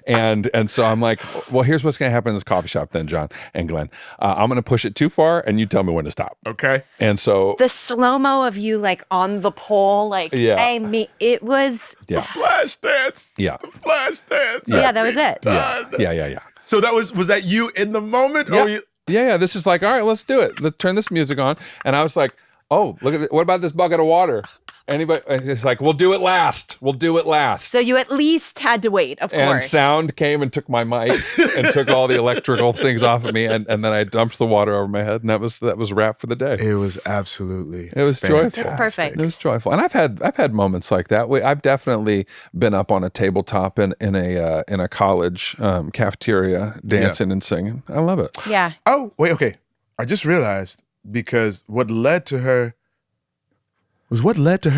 And so I'm like, well, here's what's going to happen in this coffee shop then, John and Glenn. I'm going to push it too far and you tell me when to stop. Okay. And so The slow-mo of you like on the pole, like, Yeah. hey, me, it was, yeah, Flash dance. yeah, The flash dance. yeah, that was it. yeah. So was that you in the moment? Yeah. Or you, Yeah. This is like, all right, let's do it. Let's turn this music on. And I was like, oh, look at what about this bucket of water? Anybody? It's like, we'll do it last. We'll do it last. So you at least had to wait, of And course. sound came and took my mic and took all the electrical things off of me, and then I dumped the water over my head, and that was wrap for the day. it was absolutely. It was joyful. It's perfect. It was joyful, and I've had moments like that. I've definitely been up on a tabletop in a college cafeteria dancing and singing. I love it. Yeah. Oh, wait, okay. I just realized because what led to her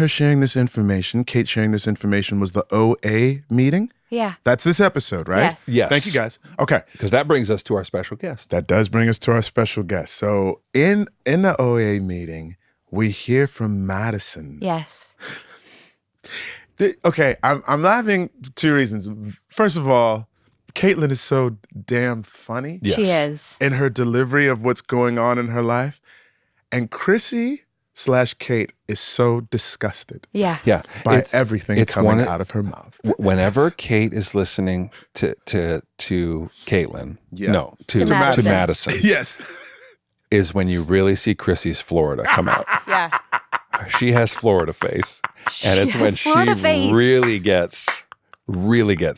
sharing this information, Kate sharing this information, was the OA meeting. Yeah. That's this episode, right? Yes. Yes. Thank you, guys. Okay. Because that brings us to our special guest. That does bring us to our special guest. So in the OA meeting, we hear from Madison. Yes. Okay, I'm laughing for two reasons. First of all, Kaitlyn is so damn funny Yes. She is. in her delivery of what's going on in her life. And Chrissy/Kate is so disgusted Yeah. Yeah, by everything coming out of her mouth. Whenever Kate is listening to Caitlin, Yeah. no, to Madison. Madison, Yes. is when you really see Chrissy's Florida come out. Yeah. She has Florida face, and it's when has Florida she face. really gets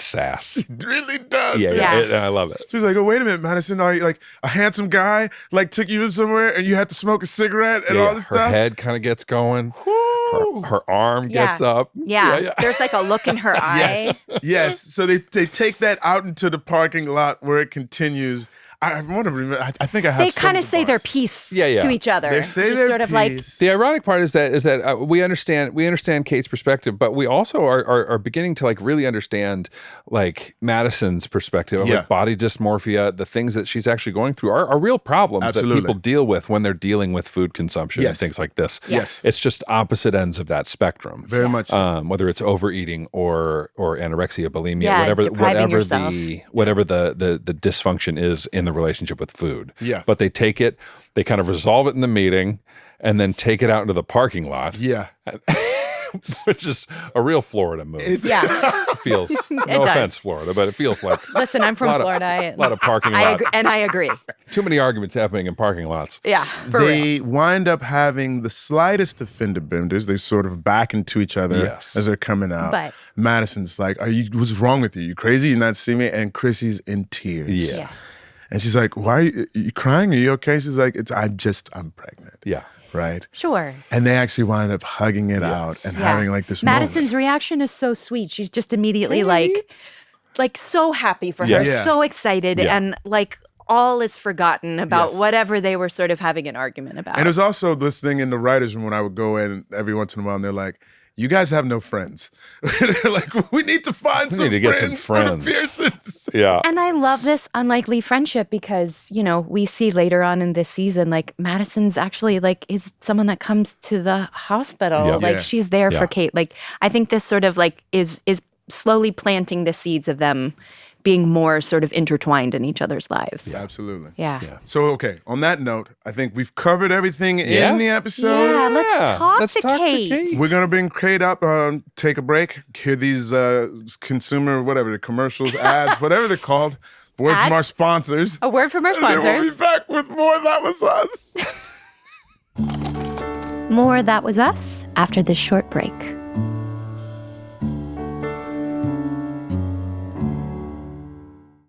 sass. It really does. Yeah, dude. yeah, Yeah. and I love it. She's like, oh, wait a minute, Madison. Are you like a handsome guy, like took you somewhere and you had to smoke a cigarette and all this her stuff? head kind of gets going. Woo. Her arm Yeah. gets up. Yeah. There's like a look in her eye. Yes. Yes. So they take that out into the parking lot where it continues. I want to remember. I think I have. They some kind of of the say their bars. piece Yeah, yeah. to each other. They say Just their sort of like, piece. The ironic part is that we understand Kate's perspective, but we also are beginning to like really understand like Madison's perspective of Yeah. like body dysmorphia, the things that she's actually going through are real problems Absolutely. that people deal with when they're dealing with food consumption and Yes. things like this. Yes. It's just opposite ends of that spectrum. Very much. So. Whether it's overeating or anorexia, bulimia, Yeah, whatever depriving yourself. the dysfunction is in the relationship with food. Yeah. But they take it, they kind of resolve it in the meeting, and then take it out into the parking lot, Yeah. which is a real Florida move. yeah. It feels no does. offense, Florida, but it feels like Listen, I'm from Lot of- Florida. a lot of parking I lot. agree, and I agree. Too many arguments happening in parking lots. Yeah, for real. They wind up having the slightest of fender benders. They sort of back into each other Yes. as they're coming out. But- Madison's like, what's wrong with you? You crazy? You not see me? And Chrissy's in tears. Yeah. Yeah. And she's like, why are you crying? Are you okay? She's like, I'm pregnant. Yeah. Right. Sure. And they actually wind up hugging it out and Yeah. having like this Madison's moment. reaction is so sweet. She's just immediately like so happy for her, Yes. Yeah. so excited, Yeah. and like all is forgotten about Yes. whatever they were sort of having an argument about. And there's also this thing in the writers' room when I would go in every once in a while and they're like, you guys have no friends. They're like, we need to find We some need to get some friends for the friends." Pearsons. Yeah. And I love this unlikely friendship because, you know, we see later on in this season, like Madison's actually like is someone that comes to the hospital. Yeah. Like Yeah. she's there Yeah. for Kate. Like I think this sort of like is slowly planting the seeds of them being more sort of intertwined in each other's lives. Absolutely. Yeah. Yeah. So, okay, on that note, I think we've covered everything Yeah? in the episode. Yeah, let's talk Let's to talk to Kate. Kate. We're gonna bring Kate up, take a break, hear these consumer, whatever, the commercials, ads, whatever they're called. Word from Ads? our sponsors. A word from our And then we'll be sponsors. back with more That Was Us. More That Was Us after this short break.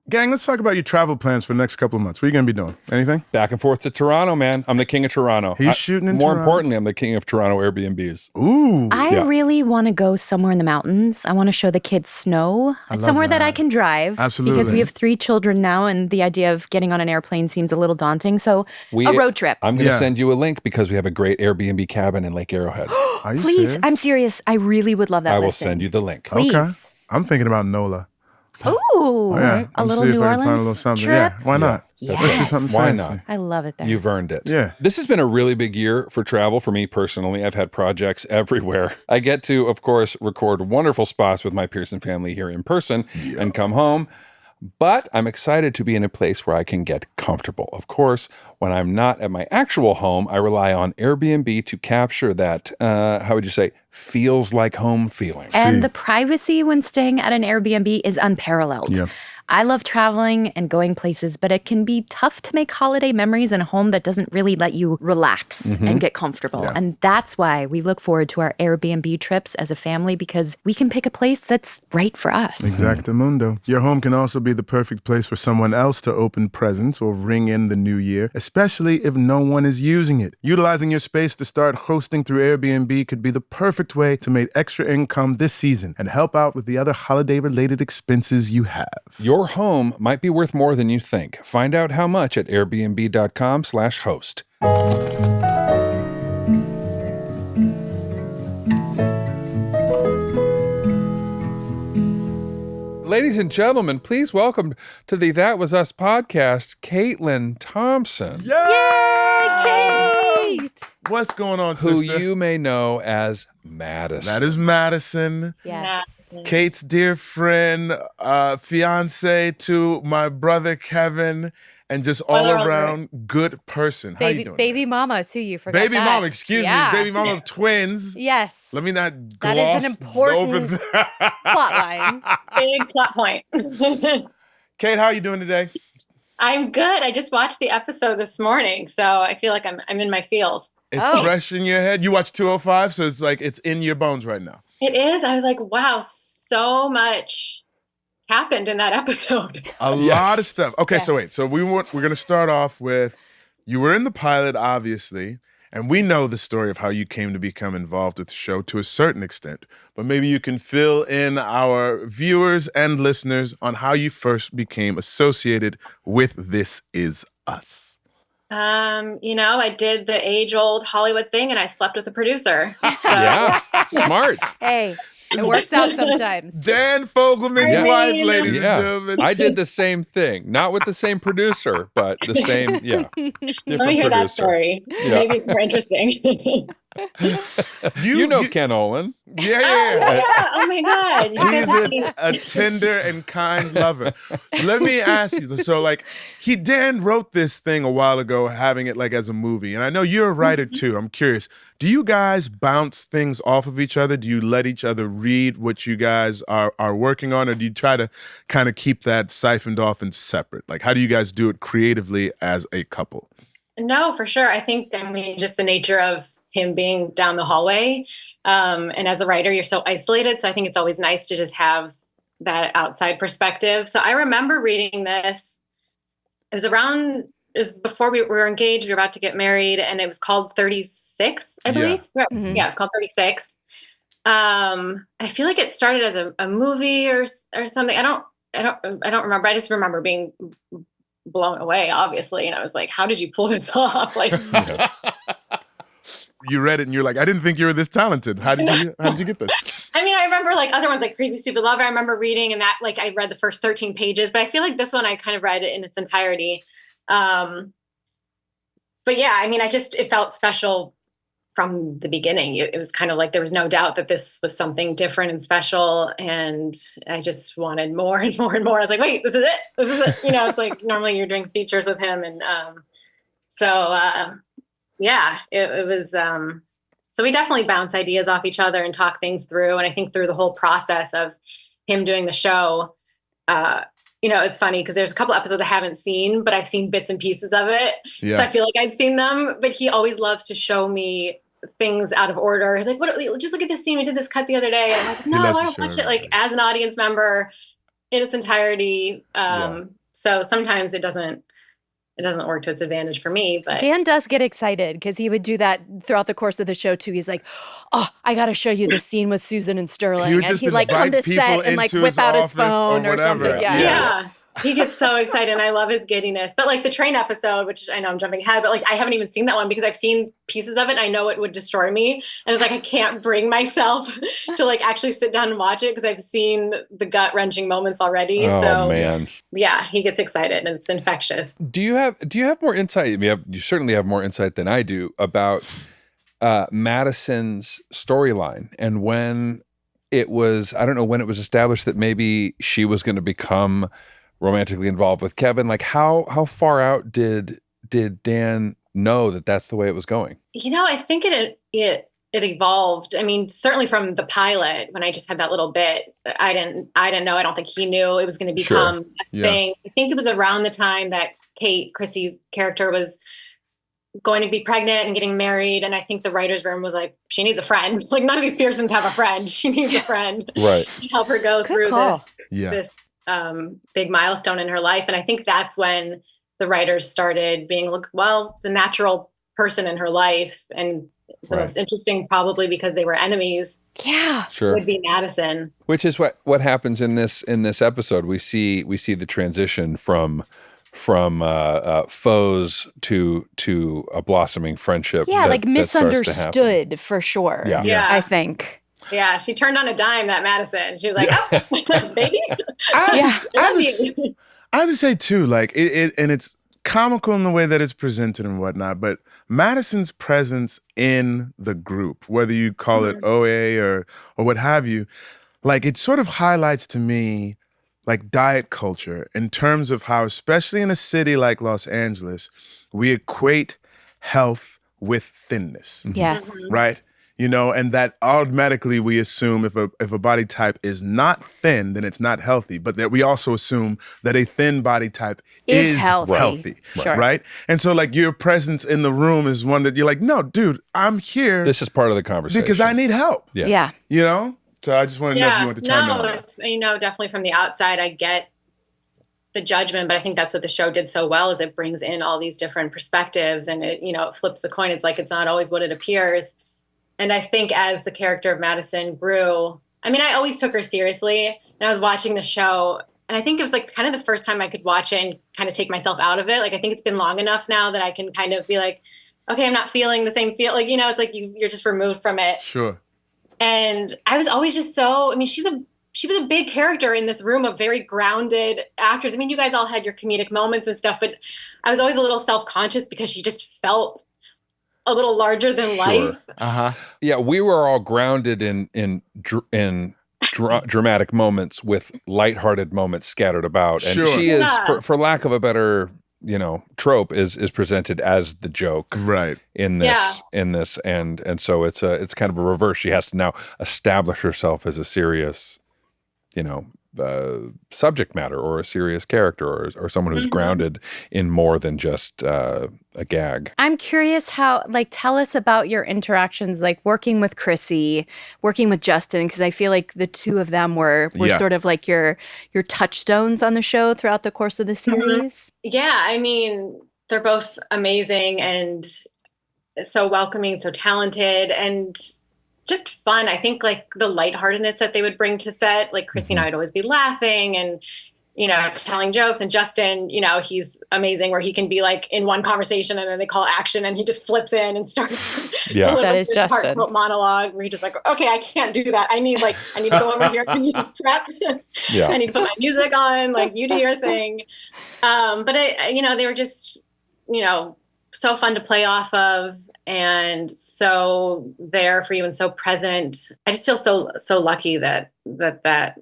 Gang, let's talk about your travel plans for the next couple of months. What are you gonna be doing? Anything? Back and forth to Toronto, man. I'm the king of Toronto. He's shooting in More Toronto. importantly, I'm the king of Toronto Airbnbs. Ooh. I Yeah. really want to go somewhere in the mountains. I want to show the kids snow. love Somewhere that I that. can drive. Because Absolutely. we have 3 children now, and the idea of getting on an airplane seems a little daunting. So a road trip. I'm going to Yeah. send you a link because we have a great Airbnb cabin in Lake Arrowhead. Are you Please, serious? I'm serious. I really would love that. I will listing. send you the link. Please. Okay. I'm thinking about NOLA. Ooh, Yeah. a I'm little see New if I can Orleans find a little something. trip. Yeah. Why not? Yes. Let's do something Why fancy. not? I love it there. You've earned it. Yeah. This has been a really big year for travel for me personally. I've had projects everywhere. I get to, of course, record wonderful spots with my Pearson family here in person and come home. But I'm excited to be in a place where I can get comfortable. Of course, when I'm not at my actual home, I rely on Airbnb to capture that, how would you say, feels like home feeling. And the privacy when staying at an Airbnb is unparalleled. Yeah. I love traveling and going places, but it can be tough to make holiday memories in a home that doesn't really let you relax and get comfortable. Yeah. And that's why we look forward to our Airbnb trips as a family, because we can pick a place that's right for us. Exactamundo. Your home can also be the perfect place for someone else to open presents or ring in the new year, especially if no one is using it. Utilizing your space to start hosting through Airbnb could be the perfect way to make extra income this season and help out with the other holiday-related expenses you have. Your home might be worth more than you think. Find out how much at airbnb.com/host. Ladies and gentlemen, please welcome to the That Was Us podcast, Kaitlyn Thompson, Yay, Kate! What's going on, who sister? you may know as Madison. That is Madison. Yes. Kate's dear friend, fiance to my brother Kevin, and just all around good person. How you doing? Baby mama, too. You forgot Baby that. mama, excuse Yeah. me. Baby mama of twins. Yes. Let me not That gloss is an important over that. plot line. Big plot point. Kate, how are you doing today? I'm good. I just watched the episode this morning, so I feel like I'm in my feels. It's fresh in your head. You watch 205, so it's like it's in your bones right now. It is. I was like, wow, so much happened in that episode. A lot of stuff. Okay, so wait. So we're going to start off with, you were in the pilot, obviously, and we know the story of how you came to become involved with the show to a certain extent. But maybe you can fill in our viewers and listeners on how you first became associated with This Is Us. I did the age-old Hollywood thing, and I slept with the producer. So. Yeah, smart. Hey, it works out sometimes. Dan Fogelman's I wife, mean- ladies and Yeah, gentlemen. I did the same thing. Not with the same producer, but the same, different Let me hear that producer. story. Yeah. Maybe it's more interesting. You know Ken Olin. Yeah. Yeah, oh my God. You guys have me. He's a tender and kind lover. Let me ask you, so like Dan wrote this thing a while ago, having it like as a movie. And I know you're a writer too. I'm curious. Do you guys bounce things off of each other? Do you let each other read what you guys are working on? Or do you try to kind of keep that siphoned off and separate? Like, how do you guys do it creatively as a couple? No, for sure. I think, just the nature of him being down the hallway. And as a writer, you're so isolated. So I think it's always nice to just have that outside perspective. So I remember reading this. It was before we were engaged. We were about to get married, and it was called 36, I believe. Yeah, Mhm. yeah, it's called 36. I feel like it started as a movie or something. I don't remember. I just remember being blown away, obviously. And I was like, how did you pull this off? Like, You read it and you're like, I didn't think you were this talented. How did you get this? I remember like other ones like Crazy Stupid Love. I remember reading, and that like I read the first 13 pages, but I feel like this one I kind of read it in its entirety. But yeah, it felt special from the beginning. It was kind of like there was no doubt that this was something different and special, and I just wanted more and more and more. I was like, wait, this is it. It's like normally you're doing features with him, and it was. So we definitely bounce ideas off each other and talk things through. And I think through the whole process of him doing the show, it's funny because there's a couple episodes I haven't seen, but I've seen bits and pieces of it. Yeah. So I feel like I'd seen them, but he always loves to show me things out of order. Like, just look at this scene. We did this cut the other day. And I was like, no, I want to watch it like as an audience member in its entirety. So sometimes it doesn't work to its advantage for me, but Dan does get excited because he would do that throughout the course of the show too. He's like, "Oh, I got to show you this scene with Susan and Sterling," He would and just he'd like come to invite people set and like into whip his out his office phone or whatever. something. yeah. He gets so excited, and I love his giddiness. But like the train episode, which I know I'm jumping ahead, but like I haven't even seen that one because I've seen pieces of it and I know it would destroy me. And it's like I can't bring myself to like actually sit down and watch it because I've seen the gut-wrenching moments already. Oh so man. yeah, he gets excited and it's infectious. Do you have more insight? I mean, you certainly have more insight than I do about Madison's storyline and when it was, I don't know, when it was established that maybe she was going to become romantically involved with Kevin. Like how far out did Dan know that that's the way it was going? You know, I think it evolved. I mean, certainly from the pilot when I just had that little bit, I didn't know. I don't think he knew it was going to become a thing. I think it was around the time that Kate, Chrissy's character, was going to be pregnant and getting married. And I think the writer's room was like, she needs a friend. Like none of these Pearsons have a friend. She needs a friend. Right. To help her go through Yeah. this big milestone in her life. And I think that's when the writers started being, look, well, the natural person in her life and the most interesting, probably because they were enemies. Yeah. Sure. Would be Madison. Which is what happens in this episode. We see the transition from foes to a blossoming friendship. Yeah, that misunderstood for sure. Yeah. I think. Yeah, she turned on a dime, that Madison. She was like, oh, baby. I have to say too, like and it's comical in the way that it's presented and whatnot, but Madison's presence in the group, whether you call it OA or what have you, like it sort of highlights to me like diet culture in terms of how, especially in a city like Los Angeles, we equate health with thinness. Yes. Right? You know, and that automatically we assume if a body type is not thin, then it's not healthy. But that we also assume that a thin body type is healthy. Sure. Right? And so like your presence in the room is one that you're like, no, dude, I'm here. This is part of the conversation. Because I need help. Yeah. You know? So I just want to know if you want to chime in on that. It's, definitely from the outside, I get the judgment, but I think that's what the show did so well is it brings in all these different perspectives and it, it flips the coin. It's like, it's not always what it appears. And I think as the character of Madison grew, I mean, I always took her seriously and I was watching the show and I think it was like kind of the first time I could watch it and kind of take myself out of it. Like, I think it's been long enough now that I can kind of be like, okay, I'm not feeling the same feel. Like, it's like you're just removed from it. Sure. And I was always just so, I mean, she was a big character in this room of very grounded actors. I mean, you guys all had your comedic moments and stuff, but I was always a little self-conscious because she just felt a little larger than life. Yeah, we were all grounded in dramatic moments with lighthearted moments scattered about. And she is, for lack of a better trope, is presented as the joke right in this and so it's kind of a reverse. She has to now establish herself as a serious subject matter or a serious character or someone who's grounded in more than just a gag. I'm curious how, tell us about your interactions, working with Chrissy, working with Justin, because I feel like the two of them were sort of like your touchstones on the show throughout the course of the series. Yeah, I mean, they're both amazing and so welcoming, so talented, and just fun. I think the lightheartedness that they would bring to set, Chrissy and I would always be laughing and, telling jokes. And Justin, he's amazing where he can be in one conversation and then they call action and he just flips in and starts delivering that is this Justin. heartfelt monologue where he's just like, okay, I can't do that. I need to go over here. I need to prep. I need to put my music on, you do your thing. But they were just, so fun to play off of and so there for you and so present. I just feel so lucky that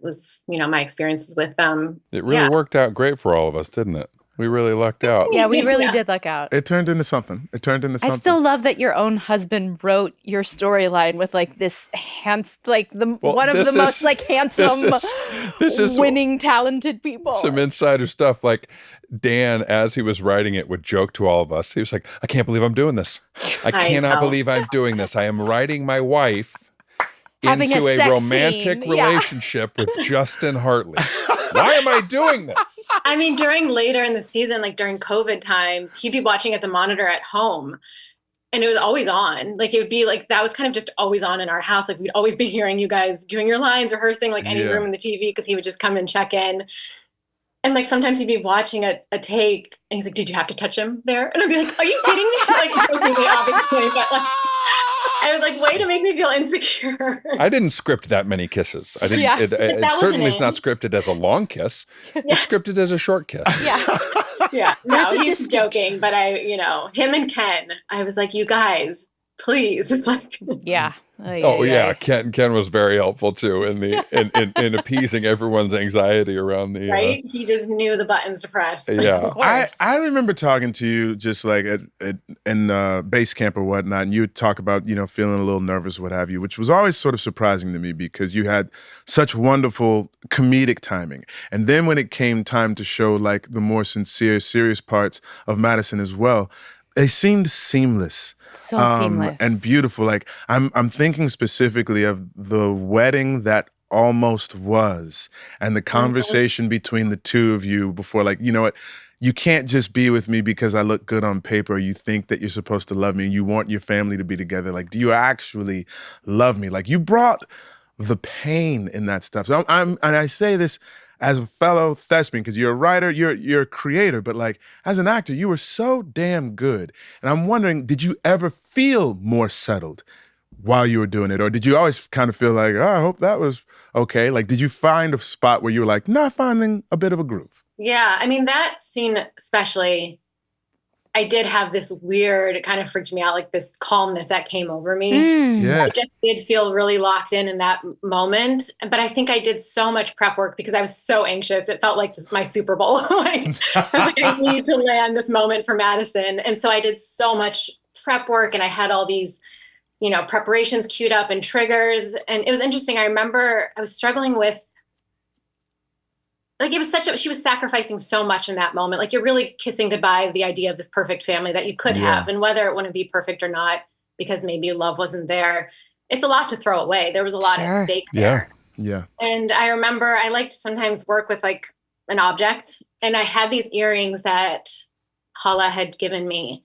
was, my experiences with them. It really worked out great for all of us, didn't it? We really lucked out. Yeah, we really did luck out. It turned into something. I still love that your own husband wrote your storyline with this one of the most handsome, winning, talented people. Some insider stuff. Dan, as he was writing it, would joke to all of us. He was like, "I can't believe I'm doing this. I cannot believe I'm doing this. I am writing my wife into a romantic relationship with Justin Hartley. Why am I doing this?" I mean, later in the season, during COVID times, he'd be watching at the monitor at home and it was always on. It would be that was kind of just always on in our house. We'd always be hearing you guys doing your lines, rehearsing, any room in the TV because he would just come and check in. And like sometimes he'd be watching a take and he's like, did you have to touch him there? And I'd be like, are you kidding me? Like jokingly, obviously, but like I was like, way to make me feel insecure. I didn't script that many kisses. I didn't. Yeah. It certainly is not scripted as a long kiss. It's scripted as a short kiss. Yeah. Yeah. No, There's a he's joking, but him and Ken, I was like, you guys, please. Yeah. Ken was very helpful too in appeasing everyone's anxiety around the right. He just knew the buttons to press. Yeah. I remember talking to you just like in base camp or whatnot, and you would talk about, feeling a little nervous, what have you, which was always sort of surprising to me because you had such wonderful comedic timing. And then when it came time to show like the more sincere, serious parts of Madison as well, they seemed seamless. So seamless. And beautiful. Like I'm thinking specifically of the wedding that almost was and the conversation between the two of you before, like, you know what, you can't just be with me because I look good on paper. You think that you're supposed to love me and you want your family to be together. Like, do you actually love me? Like, you brought the pain in that stuff. So and I say this as a fellow thespian, because you're a writer, you're a creator, but like as an actor, you were so damn good. And I'm wondering, did you ever feel more settled while you were doing it? Or did you always kind of feel like, I hope that was okay? Like, did you find a spot where you were like, not finding a bit of a groove? Yeah. I mean, that scene especially, I did have this weird, it kind of freaked me out, like this calmness that came over me. Yeah. I just did feel really locked in that moment. But I think I did so much prep work because I was so anxious. It felt like this was my Super Bowl. I need to land this moment for Madison. And so I did so much prep work and I had all these, preparations queued up and triggers. And it was interesting. I remember I was struggling with, like, it was she was sacrificing so much in that moment. Like, you're really kissing goodbye the idea of this perfect family that you could have, and whether it wouldn't be perfect or not, because maybe love wasn't there. It's a lot to throw away. There was a lot at stake there. Yeah. And I remember I liked to sometimes work with like an object, and I had these earrings that Hala had given me.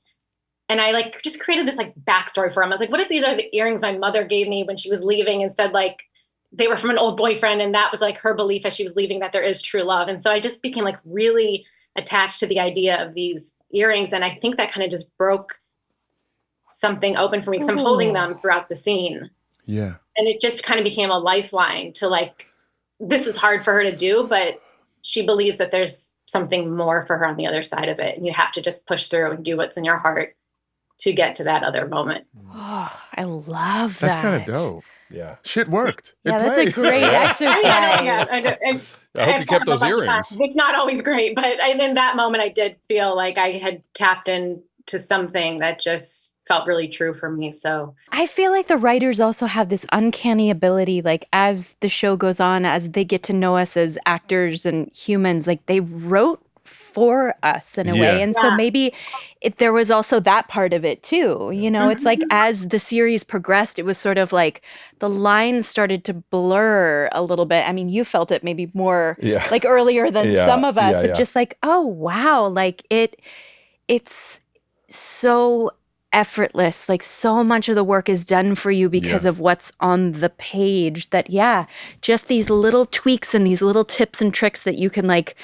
And I like just created this like backstory for him. I was like, what if these are the earrings my mother gave me when she was leaving and said like, they were from an old boyfriend, and that was like her belief as she was leaving, that there is true love. And so I just became like really attached to the idea of these earrings. And I think that kind of just broke something open for me because I'm holding them throughout the scene. Yeah. And it just kind of became a lifeline to like, this is hard for her to do, but she believes that there's something more for her on the other side of it. And you have to just push through and do what's in your heart to get to that other moment. Oh, I love that. That's kind of dope. Yeah. Shit worked. Yeah, It that's played. a great exercise. I hope you kept those earrings. It's not always great, but in that moment, I did feel like I had tapped into something that just felt really true for me. So I feel like the writers also have this uncanny ability, like as the show goes on, as they get to know us as actors and humans, like they wrote for us in a way. And so maybe there was also that part of it too. It's like as the series progressed, it was sort of like the lines started to blur a little bit. I mean, you felt it maybe more like earlier than some of us. It's just like, oh, wow. Like it's so effortless. Like so much of the work is done for you because of what's on the page that, just these little tweaks and these little tips and tricks that you can like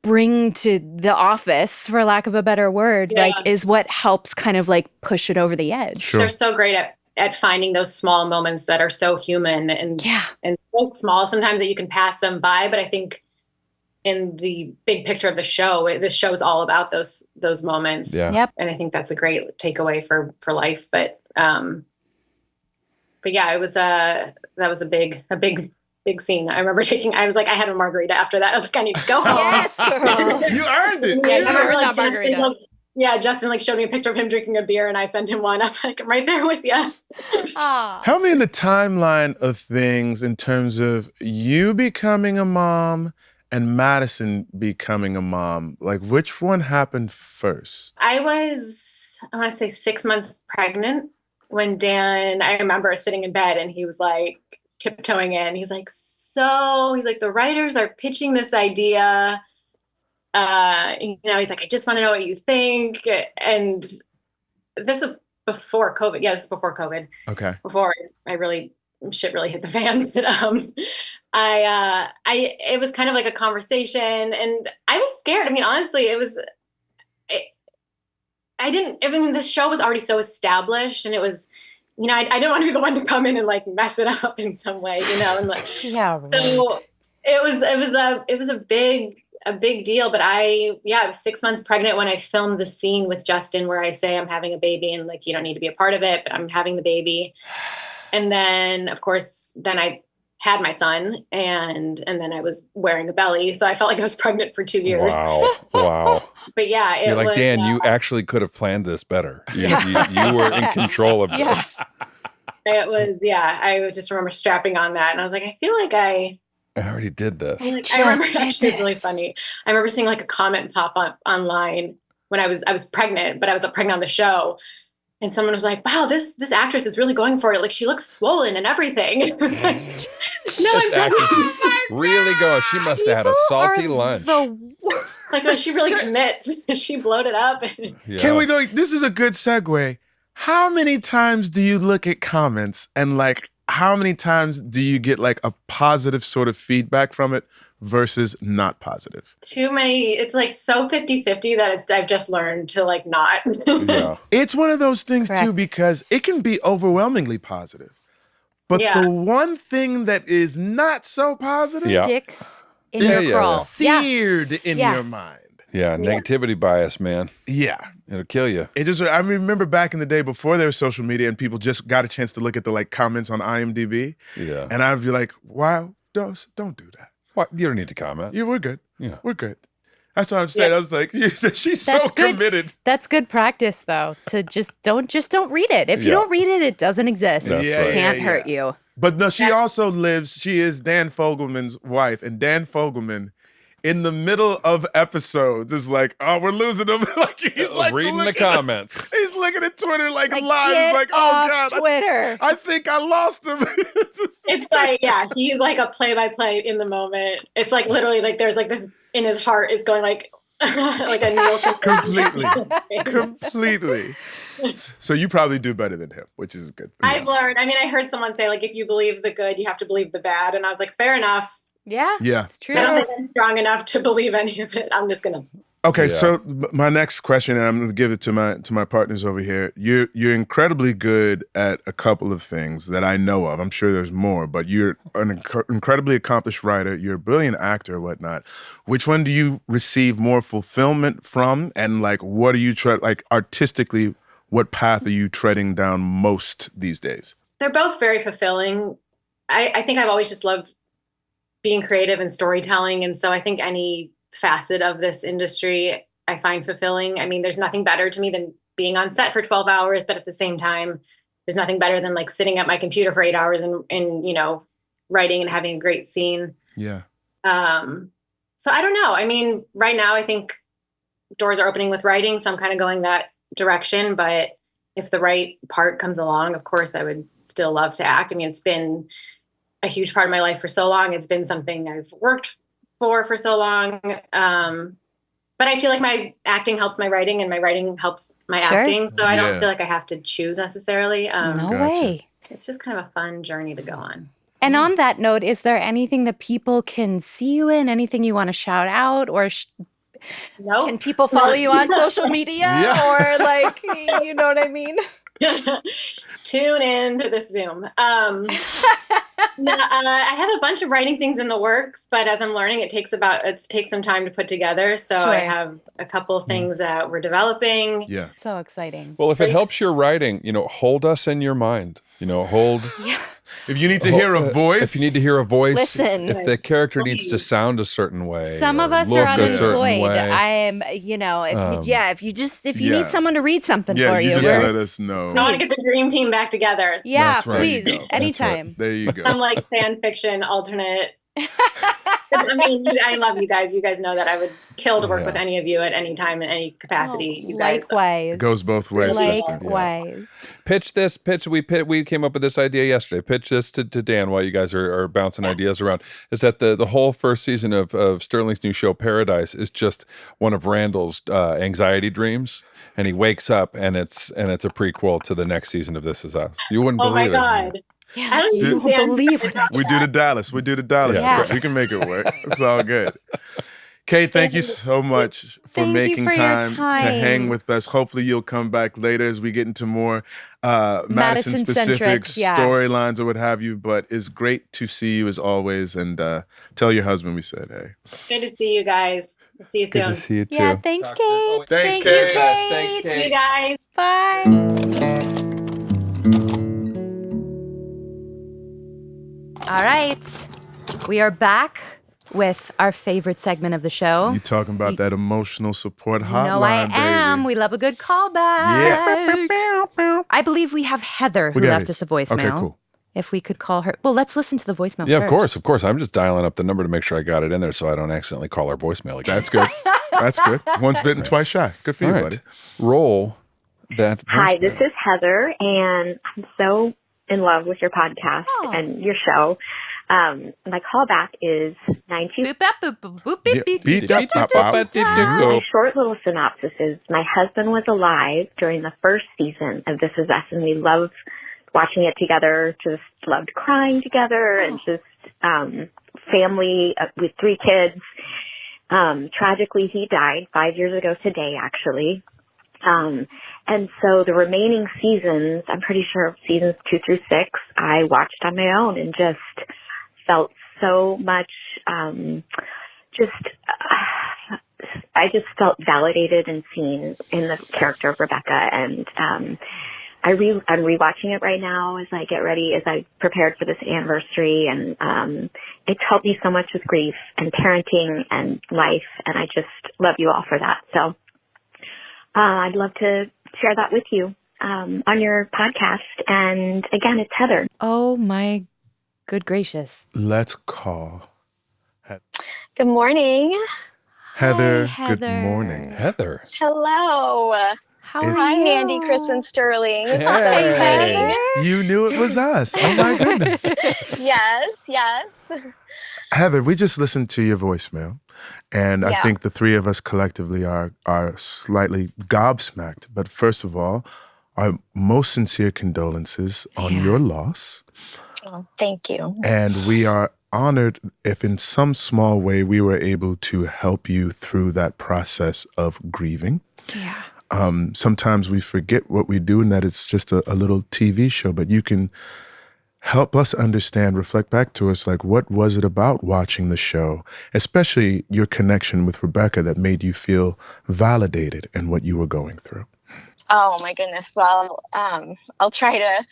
bring to the office, for lack of a better word, like is what helps kind of like push it over the edge. Sure. They're so great at finding those small moments that are so human and so small sometimes that you can pass them by. But I think in the big picture of the show, this show is all about those moments. Yeah. Yep. And I think that's a great takeaway for life. But yeah, it was that was a big scene. I remember I was like, I had a margarita after that. I was like, I need to go home. Yes, girl. You earned it. Yeah, I Never remember, heard like, that margarita. Justin like showed me a picture of him drinking a beer and I sent him one. I was like, I'm right there with you. Help me in the timeline of things in terms of you becoming a mom and Madison becoming a mom. Like, which one happened first? I want to say 6 months pregnant when I remember sitting in bed and he was like tiptoeing in. He's like, the writers are pitching this idea. He's like, I just want to know what you think. And this is before COVID. Yeah, this is before COVID. Okay. Before I really shit really hit the fan. But it was kind of like a conversation, and I was scared. I mean, honestly, this show was already so established, and it was, I didn't want to be the one to come in and like mess it up in some way, and like, Yeah. Right. so it was a big deal. But I was 6 months pregnant when I filmed the scene with Justin where I say I'm having a baby and like, you don't need to be a part of it, but I'm having the baby. And then of course, then I had my son and then I was wearing a belly. So I felt like I was pregnant for 2 years. Wow. But yeah, You're like, Dan, you actually could have planned this better. You were in control of this. It was, I just remember strapping on that. And I was like, I feel like I already did this. I remember, actually, it's really funny. I remember seeing like a comment pop up online when I was pregnant, but I was pregnant on the show. And someone was like, wow, this actress is really going for it. Like, she looks swollen and everything. This actress is really going. She must have had a salty lunch. Like, when she really commits, she blowed it up. Yeah. Can we go? This is a good segue. How many times do you look at comments and like, how many times do you get like a positive sort of feedback from it versus not positive? Too many. It's like so 50-50 that I've just learned to like not. Yeah. It's one of those things Correct. too, because it can be overwhelmingly positive. But the one thing that is not so positive Sticks in your crawl. seared in your mind. Yeah, negativity bias, man. Yeah. It'll kill you. I remember back in the day before there was social media and people just got a chance to look at the like comments on IMDb. Yeah. And I'd be like, wow, don't do that. What? You don't need to comment. Yeah, we're good. Yeah. We're good. That's what I'm saying. I was like, she's so good. committed. That's good practice, though. To just don't read it. If you don't read it, it doesn't exist. That's It right. can't hurt you. But no, she is Dan Fogelman's wife. And Dan Fogelman, in the middle of episodes, is like, oh, we're losing him. Like he's like reading the comments. He's looking at Twitter like live. Get He's like, oh off God. Twitter. I think I lost him. It's like, he's like a play-by-play in the moment. It's like literally like there's like this in his heart is going like like a Nielsen. Completely. So you probably do better than him, which is good. I've learned. I mean, I heard someone say like, if you believe the good, you have to believe the bad. And I was like, fair enough. Yeah. Yeah. It's true. I don't think I'm strong enough to believe any of it. I'm just gonna. Okay, Yeah. so my next question, and I'm going to give it to my partners over here. You're incredibly good at a couple of things that I know of. I'm sure there's more, but you're an incredibly accomplished writer. You're a brilliant actor, whatnot. Which one do you receive more fulfillment from? And like, what are you like artistically? What path are you treading down most these days? They're both very fulfilling. I think I've always just loved being creative and storytelling, and so I think any facet of this industry I find fulfilling. I mean, there's nothing better to me than being on set for 12 hours, but at the same time, there's nothing better than like sitting at my computer for 8 hours and writing and having a great scene. Yeah. So I don't know. I mean, right now I think doors are opening with writing, so I'm kind of going that direction, but if the right part comes along, of course I would still love to act. I mean, it's been a huge part of my life for so long. It's been something I've worked for so long. But I feel like my acting helps my writing and my writing helps my acting. So I don't feel like I have to choose necessarily. No way. It's just kind of a fun journey to go on. And on that note, is there anything that people can see you in? Anything you want to shout out? Or Nope. can people follow you on social media? Yeah. Or like, you know what I mean? Tune in to this Zoom. I have a bunch of writing things in the works, but as I'm learning, it takes some time to put together. So Sure. I have a couple of things that we're developing. Yeah. So exciting. Well, if it helps your writing, hold us in your mind. Hold. If you need to hear a voice. If you need to hear a voice. Listen. If the character needs to sound a certain way. Some of or us look are a certain unemployed. way. I am, if you Yeah. need someone to read something Yeah, for you you, just we're- let us know. I want to get the dream team back together. yeah, That's right. please, There you go. That's anytime. There you go. Some like fan fiction alternate. I mean, I love you guys. You guys know that I would kill to work with any of you at any time in any capacity. You guys. Likewise. It goes both ways, sister. Likewise. Pitch this. We came up with this idea yesterday. Pitch this to Dan while you guys are bouncing ideas around. Is that the whole first season of Sterling's new show Paradise is just one of Randall's anxiety dreams, and he wakes up and it's a prequel to the next season of This Is Us. You wouldn't Oh my believe it. God. Yeah, I don't you even won't believe what I We do the Dallas. We do the Dallas. Yeah. We can make it work. It's all good. Kate, thank you so much for Thank you making for your time to hang time. with us. Hopefully you'll come back later as we get into more Madison-specific Madison-centric, yeah. storylines or what have you. But it's great to see you as always. And tell your husband we said hey. Good to see you guys. We'll see you Good soon. to see you too. Yeah, thanks, Kate. Thanks, Thank Kate. you, Yes, Kate. thanks, See you Kate. guys. Bye. All right. We are back with our favorite segment of the show. You talking about that emotional support You hotline, know I am. baby. We love a good callback. Yes. I believe we have Heather who We got left it. us a voicemail. Okay, cool. If we could call her. Well, let's listen to the voicemail Yeah, first. of course. I'm just dialing up the number to make sure I got it in there so I don't accidentally call our voicemail again. That's good. That's good. Once bitten, twice shy. Good for All you, right. buddy. Roll that Hi, voicemail. this is Heather, and I'm so in love with your podcast Oh. and your show. My callback is 92. Boop, bap, boop, boop, boop, Yeah, beep, beep, beep, bop, beep, bop, beep, bop. beep, beep. My short little synopsis is my husband was alive during the first season of This Is Us, and we loved watching it together, just loved crying together, and just family with 3 kids. Tragically, he died 5 years ago today, actually. And so the remaining seasons, I'm pretty sure seasons 2 through 6, I watched on my own and just felt so much, I just felt validated and seen in the character of Rebecca. And I'm rewatching it right now as I get ready, as I prepared for this anniversary. And it's helped me so much with grief and parenting and life. And I just love you all for that. So I'd love to share that with you on your podcast. And again, it's Heather. Oh, my good gracious. Let's call Good morning. Heather. Hi, Good Heather. morning. Heather. Hello. How It's- are Hi, you? Mandy, Chris, and Sterling. It's so Hey. exciting. You knew it was us. Oh my goodness. Yes, yes. Heather, we just listened to your voicemail, and I Yeah. think the 3 of us collectively are slightly gobsmacked. But first of all, our most sincere condolences on Yeah. your loss. Oh, thank you. And we are honored if in some small way we were able to help you through that process of grieving. Yeah. Sometimes we forget what we do and that it's just a little TV show, but you can help us understand, reflect back to us, like, what was it about watching the show, especially your connection with Rebecca, that made you feel validated in what you were going through? Oh, my goodness. Well, I'll try to.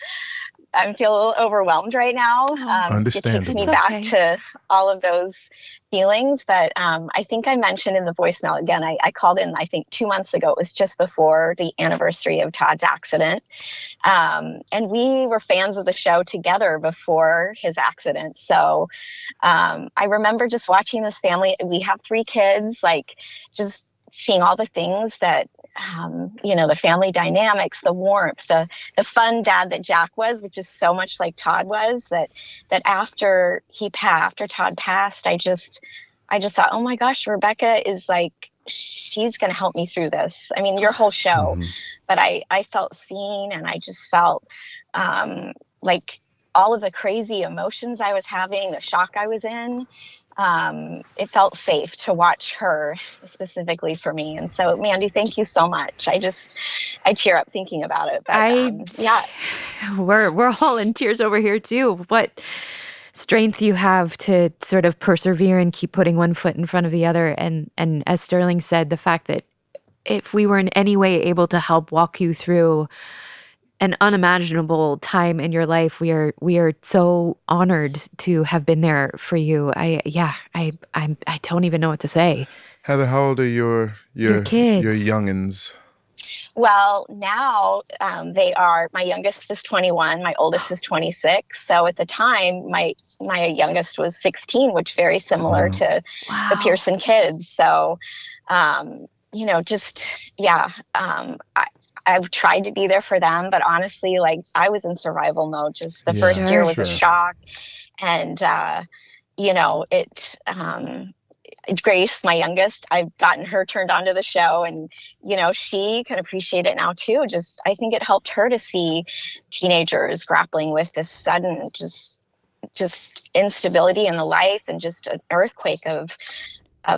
I feel a little overwhelmed right now. It takes Understandable. me It's back okay. to all of those feelings. But I think I mentioned in the voicemail again, I called in, I think 2 months ago. It was just before the anniversary of Todd's accident. And we were fans of the show together before his accident. So I remember just watching this family. We have 3 kids, like just seeing all the things that, the family dynamics, the warmth, the fun dad that Jack was, which is so much like Todd was, that after Todd passed, I just thought, oh my gosh, Rebecca is like, she's going to help me through this. I mean, your whole show, but I felt seen, and I just felt like all of the crazy emotions I was having, the shock I was in. It felt safe to watch her specifically for me. And so, Mandy, thank you so much. I tear up thinking about it. But yeah, We're all in tears over here too. What strength you have to sort of persevere and keep putting one foot in front of the other. And as Sterling said, the fact that if we were in any way able to help walk you through an unimaginable time in your life, we are so honored to have been there for you. I don't even know what to say. Heather, how old are your kids? Your youngins? well, now my youngest is 21, my oldest is 26. So at the time, my youngest was 16, which very similar to the Pearson kids. So, I've tried to be there for them, but honestly, like, I was in survival mode. Just the first year was a shock. And, Grace, my youngest, I've gotten her turned on to the show, and she can appreciate it now too. Just I think it helped her to see teenagers grappling with this sudden just instability in the life, and just an earthquake of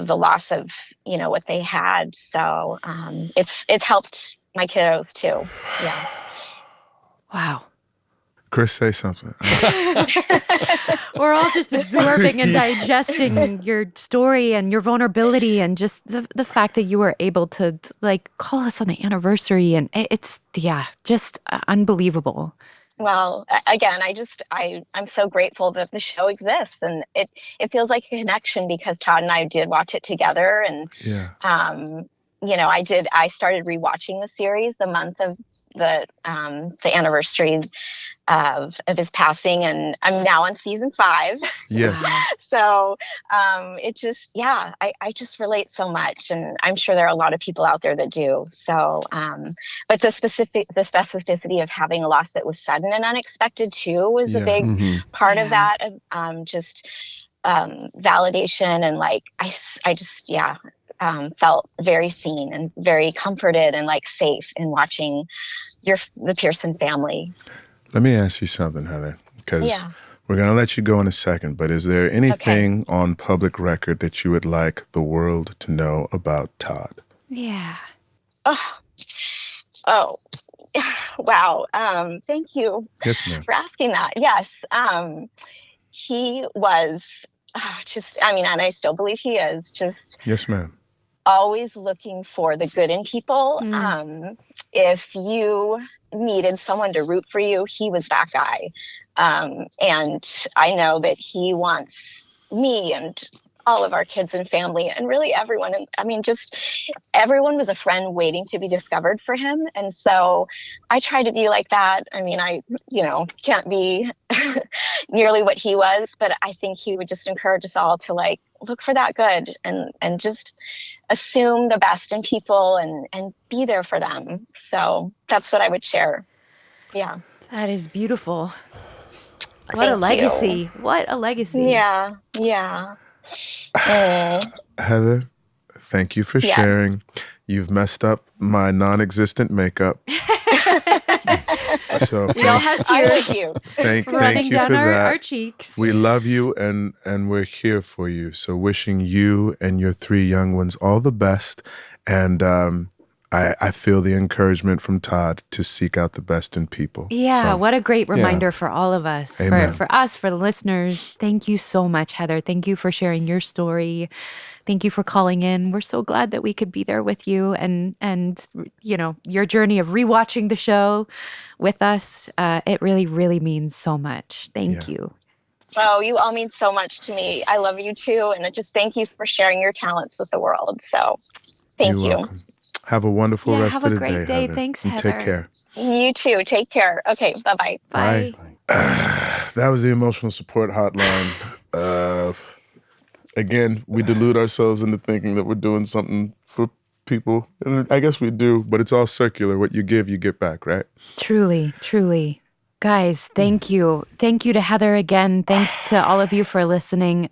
the loss of what they had. So it's helped my kiddos too. Yeah. Wow. Chris, say something. We're all just absorbing and digesting your story and your vulnerability, and just the fact that you were able to call us on the anniversary, and it's just unbelievable. Well, again, I'm so grateful that the show exists, and it feels like a connection because Todd and I did watch it together, and I started rewatching the series the month of the anniversary of his passing, and I'm now on season 5. Yes. So it just I just relate so much, and I'm sure there are a lot of people out there that do. So but the specificity of having a loss that was sudden and unexpected too was a big part of that, just validation, and I just felt very seen and very comforted and safe in watching the Pearson family. Let me ask you something, Heather, because we're going to let you go in a second, but is there anything on public record that you would like the world to know about Todd? Yeah. Oh, wow. Thank you for asking that. Yes. He was and I still believe he is yes, ma'am. Always looking for the good in people. If you needed someone to root for you, he was that guy. And I know that he wants me and all of our kids and family and really everyone. And just everyone was a friend waiting to be discovered for him. And so I try to be like that. I can't be nearly what he was, but I think he would just encourage us all to look for that good and just assume the best in people and be there for them. So that's what I would share. Yeah. That is beautiful. What a legacy. What a legacy. Yeah. Yeah. Heather, thank you for sharing. You've messed up my non-existent makeup. So we all have tears. Thank running you down for that. Our cheeks. We love you and we're here for you. So wishing you and your 3 young ones all the best. And I feel the encouragement from Todd to seek out the best in people. Yeah, what a great reminder for all of us, for us, for the listeners. Thank you so much, Heather. Thank you for sharing your story. Thank you for calling in. We're so glad that we could be there with you and your journey of rewatching the show with us. It really, really means so much. Thank you. Oh, you all mean so much to me. I love you too. And just thank you for sharing your talents with the world. So thank you. You're welcome. Have a wonderful rest of the day. Have a great day. Heather. Thanks, and Heather. Take care. You too. Take care. Okay. Bye-bye. Bye. That was the emotional support hotline. Again, we delude ourselves into thinking that we're doing something for people. And I guess we do, but it's all circular. What you give, you get back, right? Truly, truly. Guys, thank you. Thank you to Heather again. Thanks to all of you for listening.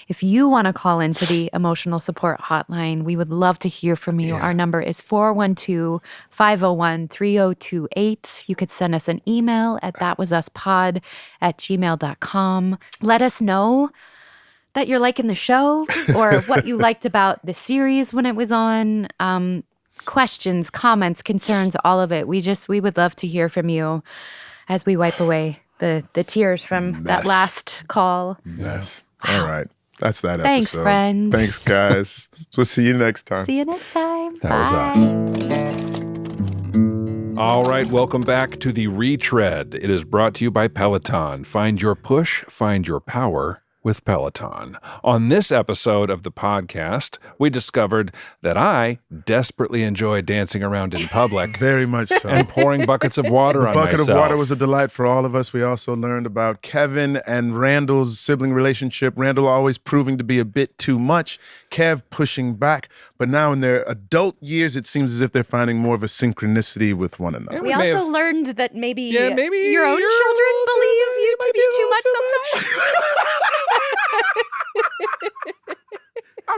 If you want to call into the emotional support hotline, we would love to hear from you. Our number is 412-501-3028. You could send us an email at thatwasuspod@gmail.com. Let us know that you're liking the show or what you liked about the series when it was on. Questions, comments, concerns, all of it. We would love to hear from you as we wipe away the tears from that last call. Yes. All right. That's that Thanks, episode. friends. Thanks, guys. So see you next time. See you next time. That was us. All right, welcome back to The Retread. It is brought to you by Peloton. Find your push, find your power with Peloton. On this episode of the podcast, we discovered that I desperately enjoy dancing around in public. Very much so. And pouring buckets of water on myself. The bucket of water was a delight for all of us. We also learned about Kevin and Randall's sibling relationship. Randall always proving to be a bit too much. Kev pushing back. But now in their adult years, it seems as if they're finding more of a synchronicity with one another. We also learned that maybe your own children believe you to be too much sometimes.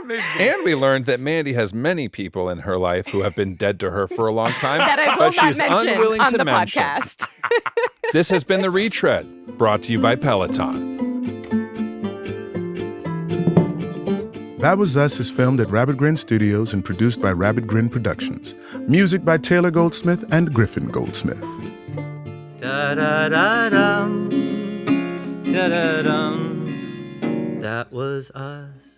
Maybe. And we learned that Mandy has many people in her life who have been dead to her for a long time, That I will but not she's mention unwilling on to the mention. podcast. This has been The Retread, brought to you by Peloton. That Was Us is filmed at Rabbit Grin Studios and produced by Rabbit Grin Productions. Music by Taylor Goldsmith and Griffin Goldsmith. Da-da-da-dum, da-da-dum. That was us.